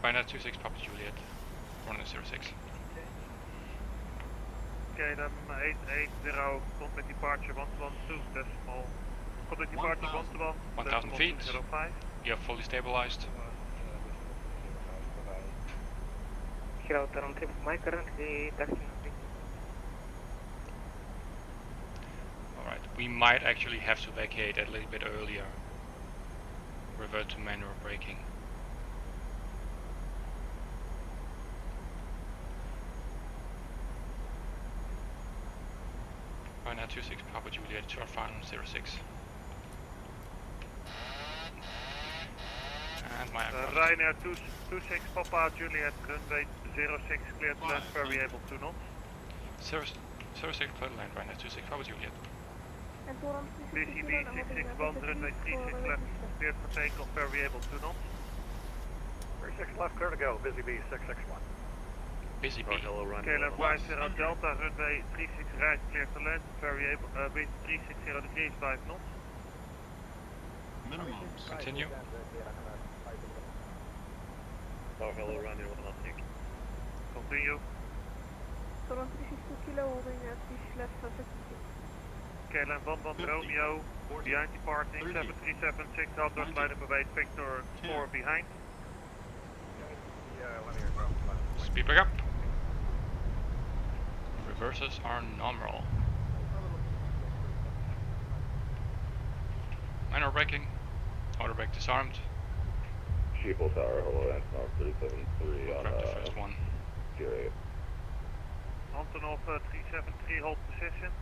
Ryanair 26 Papa Juliet, running 06. Okay, then 880, contact departure 112 decimal. Contact departure 1000 feet. 205. You have fully stabilized. Kilo turn trip, my currently taxi. Alright, we might actually have to vacate a little bit earlier. Revert to manual braking. Ryanair 26 Papa Juliet, short final 06. And my Ryanair 26 Papa Juliet, runway 06, clear to land, variable 2 knots. 06 clear to land, Ryanair 26 Papa Juliet. BCB 661, runway 36 left, cleared for takeoff, variable 2 knots. 36 left, clear to go, busy B 661. Busy B. KLM 50 Delta, runway 36 right, clear to land, variable, wind 360 degrees, 5 knots. Minimums. Continue. Hello, Ryanair 1 Continue. Around 362 kilo, holding 3 left, 50. KLM 11 Romeo, behind departing, 737 600, line up await, Victor 4 behind. Speed brake up. Reverses are nominal. Minor braking. Auto brake disarmed. Schiphol Tower, hello, Antonov 373 on Grab the first one. Tier 8. Antonov 373, hold position.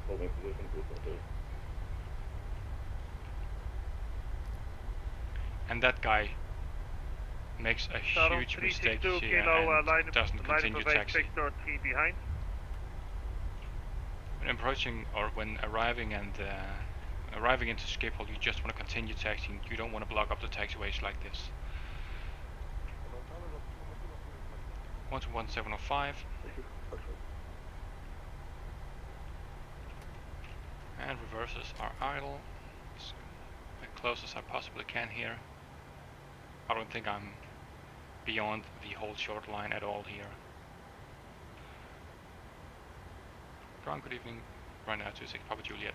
Holding position, 2.2. And that guy makes a huge mistake here and doesn't continue taxi. Victor 3 behind. When approaching or when arriving and arriving into Schiphol, you just want to continue taxiing. You don't want to block up the taxiways like this. 121.705. And reverses are idle. As close as I possibly can here. I don't think I'm beyond the whole short line at all here. Ground, good evening. Ryanair 26 Papa Juliet.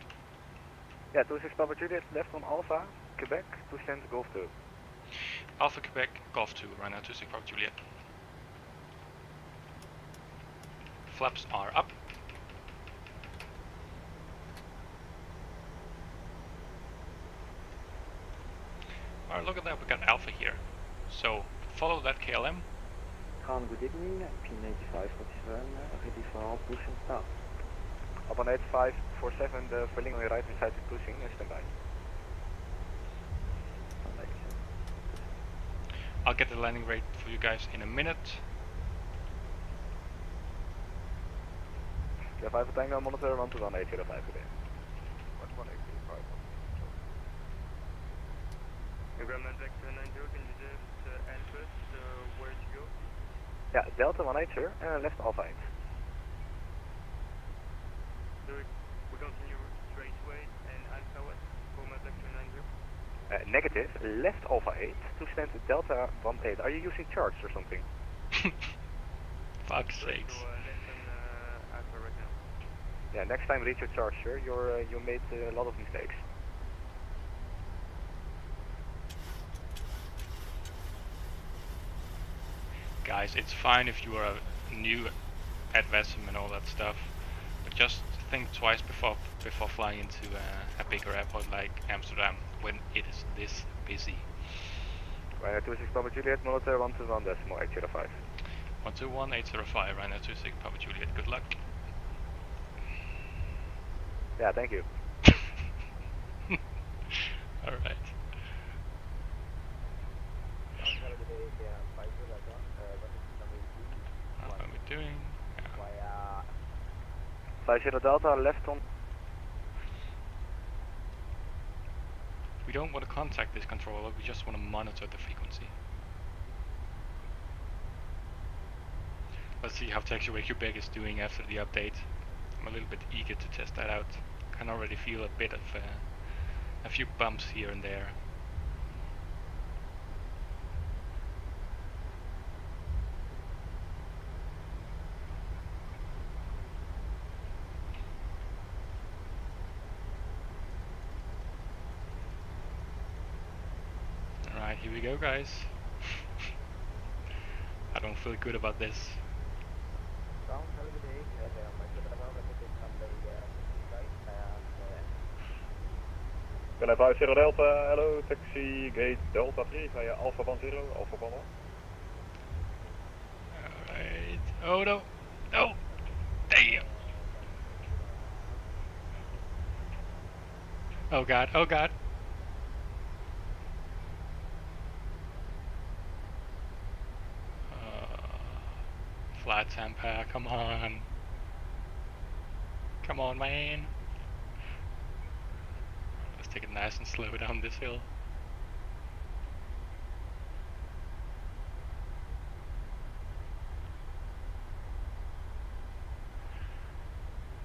Yeah, 26 Papa Juliet, left on Alpha, Quebec, to send Golf 2. Alpha Quebec, Golf 2, Ryanair 26 Papa Juliet. Flaps are up. Alright, look at that, we got Alpha here. So, follow that KLM. Khan, good evening, P95 47, ready for push and start. Up on 8547, the filling on your right hand side is pushing, stand by. I'll get the landing rate for you guys in a minute. Yeah, 5 Tango, monitor 121 today. Grumman Vector 90, can you just address where to go? Yeah, Delta 18, sir, left Alpha 8. So we continue straight away and Alpha West, Grumman Vector 90. Negative, left Alpha 8 to stand Delta 18. Are you using charts or something? Fuck's sakes. So less than Alpha right now. Yeah, next time reach your charge, sir. You made a lot of mistakes. Guys, it's fine if you are new at VATSIM and all that stuff, but just think twice before flying into a bigger airport like Amsterdam when it is this busy. Ryanair 26 Papa Juliet, monitor 121.805. 121805, Ryanair 26, Papa Juliet, good luck. Yeah, thank you. Alright. How are we doing? Yeah. 50 Delta, left on. We don't want to contact this controller, we just want to monitor the frequency. Let's see how Taxiway Quebec is doing after the update. I'm a little bit eager to test that out. Can already feel a bit of a few bumps here and there. Alright, here we go guys. I don't feel good about this. Can 50 Delta, hello, taxi gate Delta 3 via Alpha 10, Alpha 1. Alright. Oh no! No! Damn! Oh god, oh god! FlyTampa, come on! Come on, man! Let's take it nice and slow down this hill.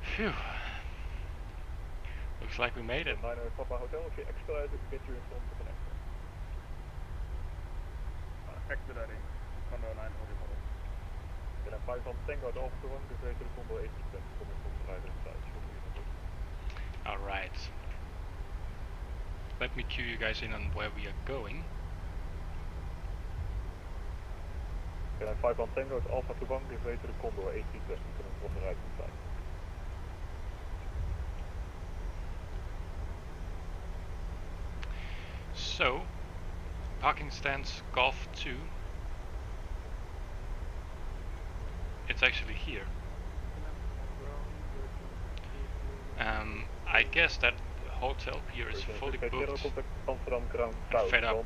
Phew. Looks like we made it. Papa Hotel, if you expedite, get you in front of the connector. Expediting. Condo 9 Hotel. Can 5 on Tango at Alpha 1, dus weten de Condo 80% coming from the right hand side. Alright. Let me cue you guys in on where we are going. Can 5 on Tango at Alpha 1, dus weten de Condo 80% coming from the right hand side. So, parking stands Golf 2. It's actually here. I guess that hotel here is fully booked. And fed up.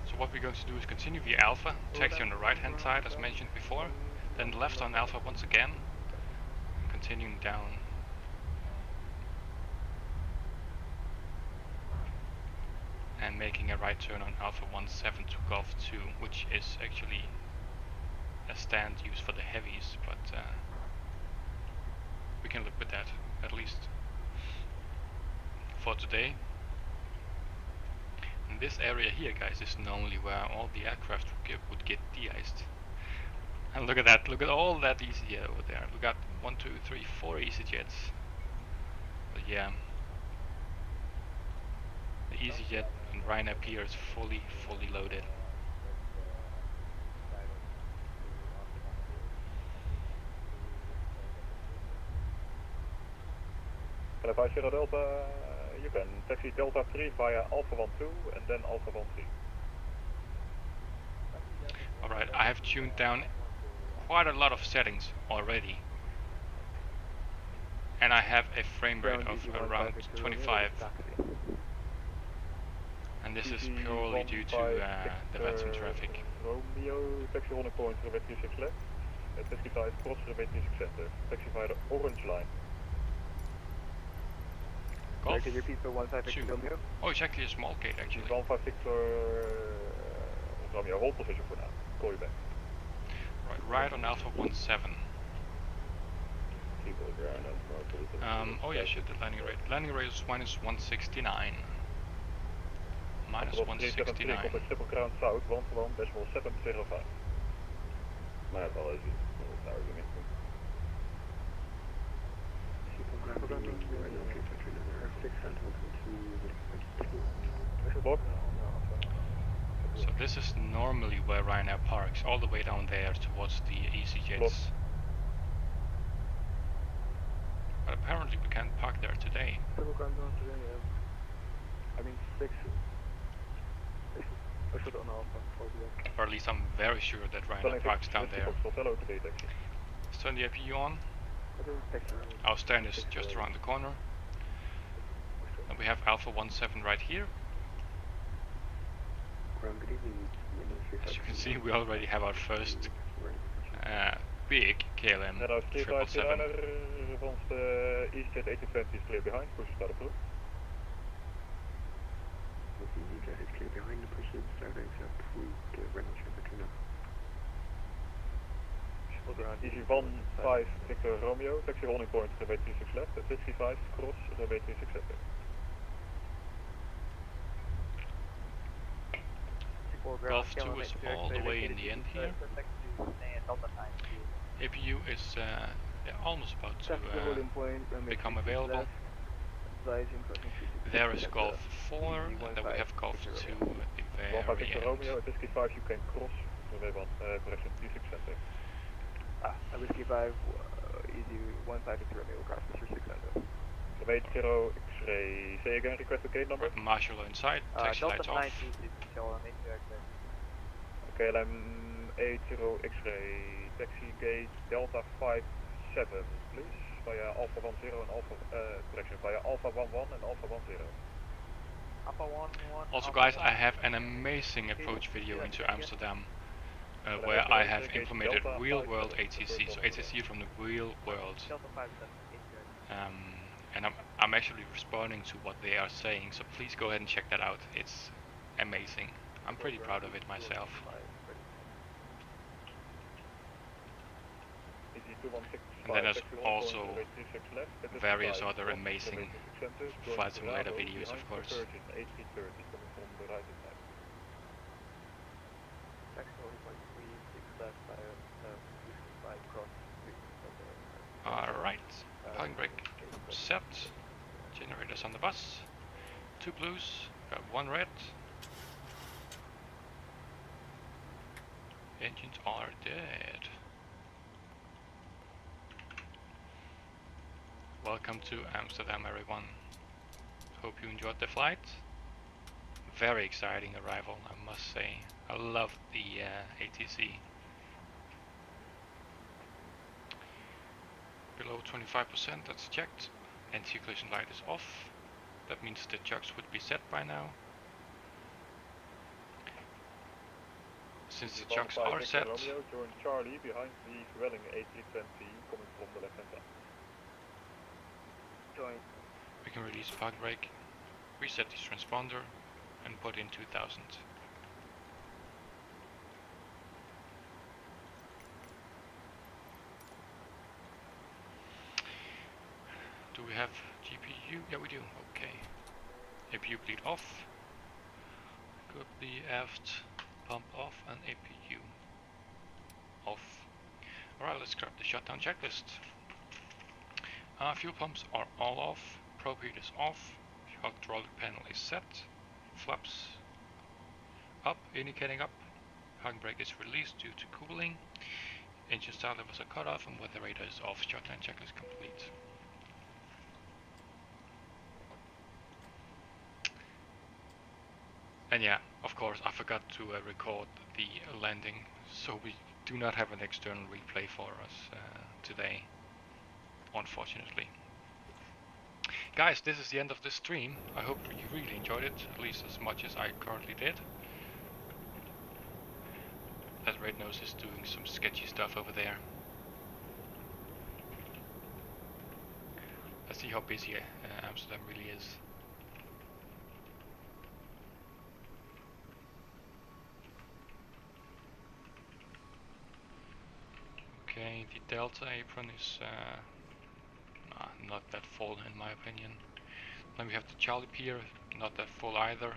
So what we're going to do is continue via Alpha, taxi on the right hand side as mentioned before, then left on Alpha once again, and continuing down. And making a right turn on Alpha 17 to Golf 2, which is actually a stand used for the heavies, but we can live with that, at least for today. And this area here, guys, is normally where all the aircraft would get de-iced. And look at that, look at all that EasyJet over there. We got 1, 2, 3, 4 EasyJets. But yeah, the EasyJet in Ryanair Pier is fully loaded. Can 50 Delta, you can taxi Delta 3 via Alpha 12 and then Alpha 13. Alright, I have tuned down quite a lot of settings already. And I have a frame rate of around 25. And this is purely due to the VATSIM traffic. Romeo, taxi 1 point for the 36 left. Taxi 5 cross for the 36 center. Taxi via the orange line. Golf 2. Oh, it's actually a small gate actually. 156 Romeo, hold position for now. Call you back. Right on Alpha 17. Oh yeah, shit, the landing rate. Landing rate is minus 169. Minus 169. Triple ground south, 1.705. My apologies. So this is normally where Ryanair parks, all the way down there towards the EasyJets. But apparently we can't park there today. I mean 6 Or at least I'm very sure that Ryanair parks down there. Let's turn the APU on. Our stand is just around the corner. And we have Alpha 17 right here. As you can see, we already have our first big KLM 777. Response to EasyJet 1820 is clear behind, push start approved. EasyJet is clear behind the push start except we get Rhino between us. Easy 15 Victor Romeo, taxi holding point runway 36 left, at 55 cross runway 36 left. Golf 2 is all the way in the end here. APU is almost about to become available. There is Golf 4, and then we have Golf 2 at the very end. Romeo, at 55 you can cross runway 1, correction 36 center. Whiskey 5, easy 15 Victor Romeo, crash Mr. 6 center. Runway 0 X-ray, say again, request the gate number? Marshal inside, taxi lights off. KLM 80 X-ray, taxi gate Delta 57, please, via Alpha 10 and Alpha, correction, via Alpha 11 and Alpha 10. Alpha 11. Also guys, I have an amazing approach video into Amsterdam, where I have implemented real world ATC, so ATC from the real world. And I'm actually responding to what they are saying, so please go ahead and check that out. It's amazing. I'm pretty proud of it myself. And then there's also various other amazing flight simulator videos, of course. Alright, parking brake set, generators on the bus, 2 blues, got 1 red. Engines are dead. Welcome to Amsterdam everyone. Hope you enjoyed the flight. Very exciting arrival, I must say. I love the ATC. Below 25%, that's checked. Anti-collision light is off. That means the chucks would be set by now. Since the chucks are set, Romeo, join Charlie behind the Welling 1820 coming from the left hand side. Join. we can release park brake, reset this transponder, and put in 2000. Do we have GPU? Yeah, we do. Okay. APU bleed off. Got the aft pump off and APU off. Alright, let's grab the shutdown checklist. Fuel pumps are all off. Probe heat is off. Hydraulic panel is set. Flaps up, indicating up. Parking brake is released due to cooling. Engine start levels are cut off and weather radar is off. Shutdown checklist complete. And yeah, of course, I forgot to record the landing, so we do not have an external replay for us today, unfortunately. Guys, this is the end of this stream. I hope you really enjoyed it, at least as much as I currently did. That Red Nose is doing some sketchy stuff over there. Let's see how busy Amsterdam really is. Okay, the Delta apron is not that full in my opinion. Then we have the Charlie Pier, not that full either.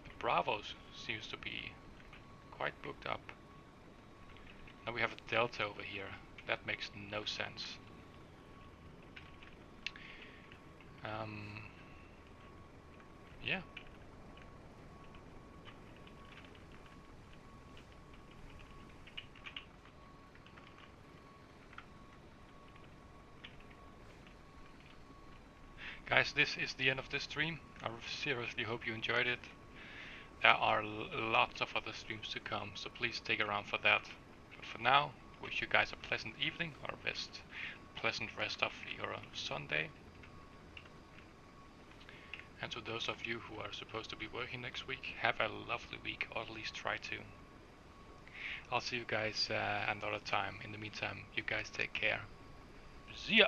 The Bravos seems to be quite booked up. Now we have a Delta over here. That makes no sense. Yeah. Guys, this is the end of this stream. I seriously hope you enjoyed it. There are lots of other streams to come, so please stick around for that. But for now, wish you guys a pleasant evening, or best pleasant rest of your Sunday. And to those of you who are supposed to be working next week, have a lovely week, or at least try to. I'll see you guys another time. In the meantime, you guys take care. See ya!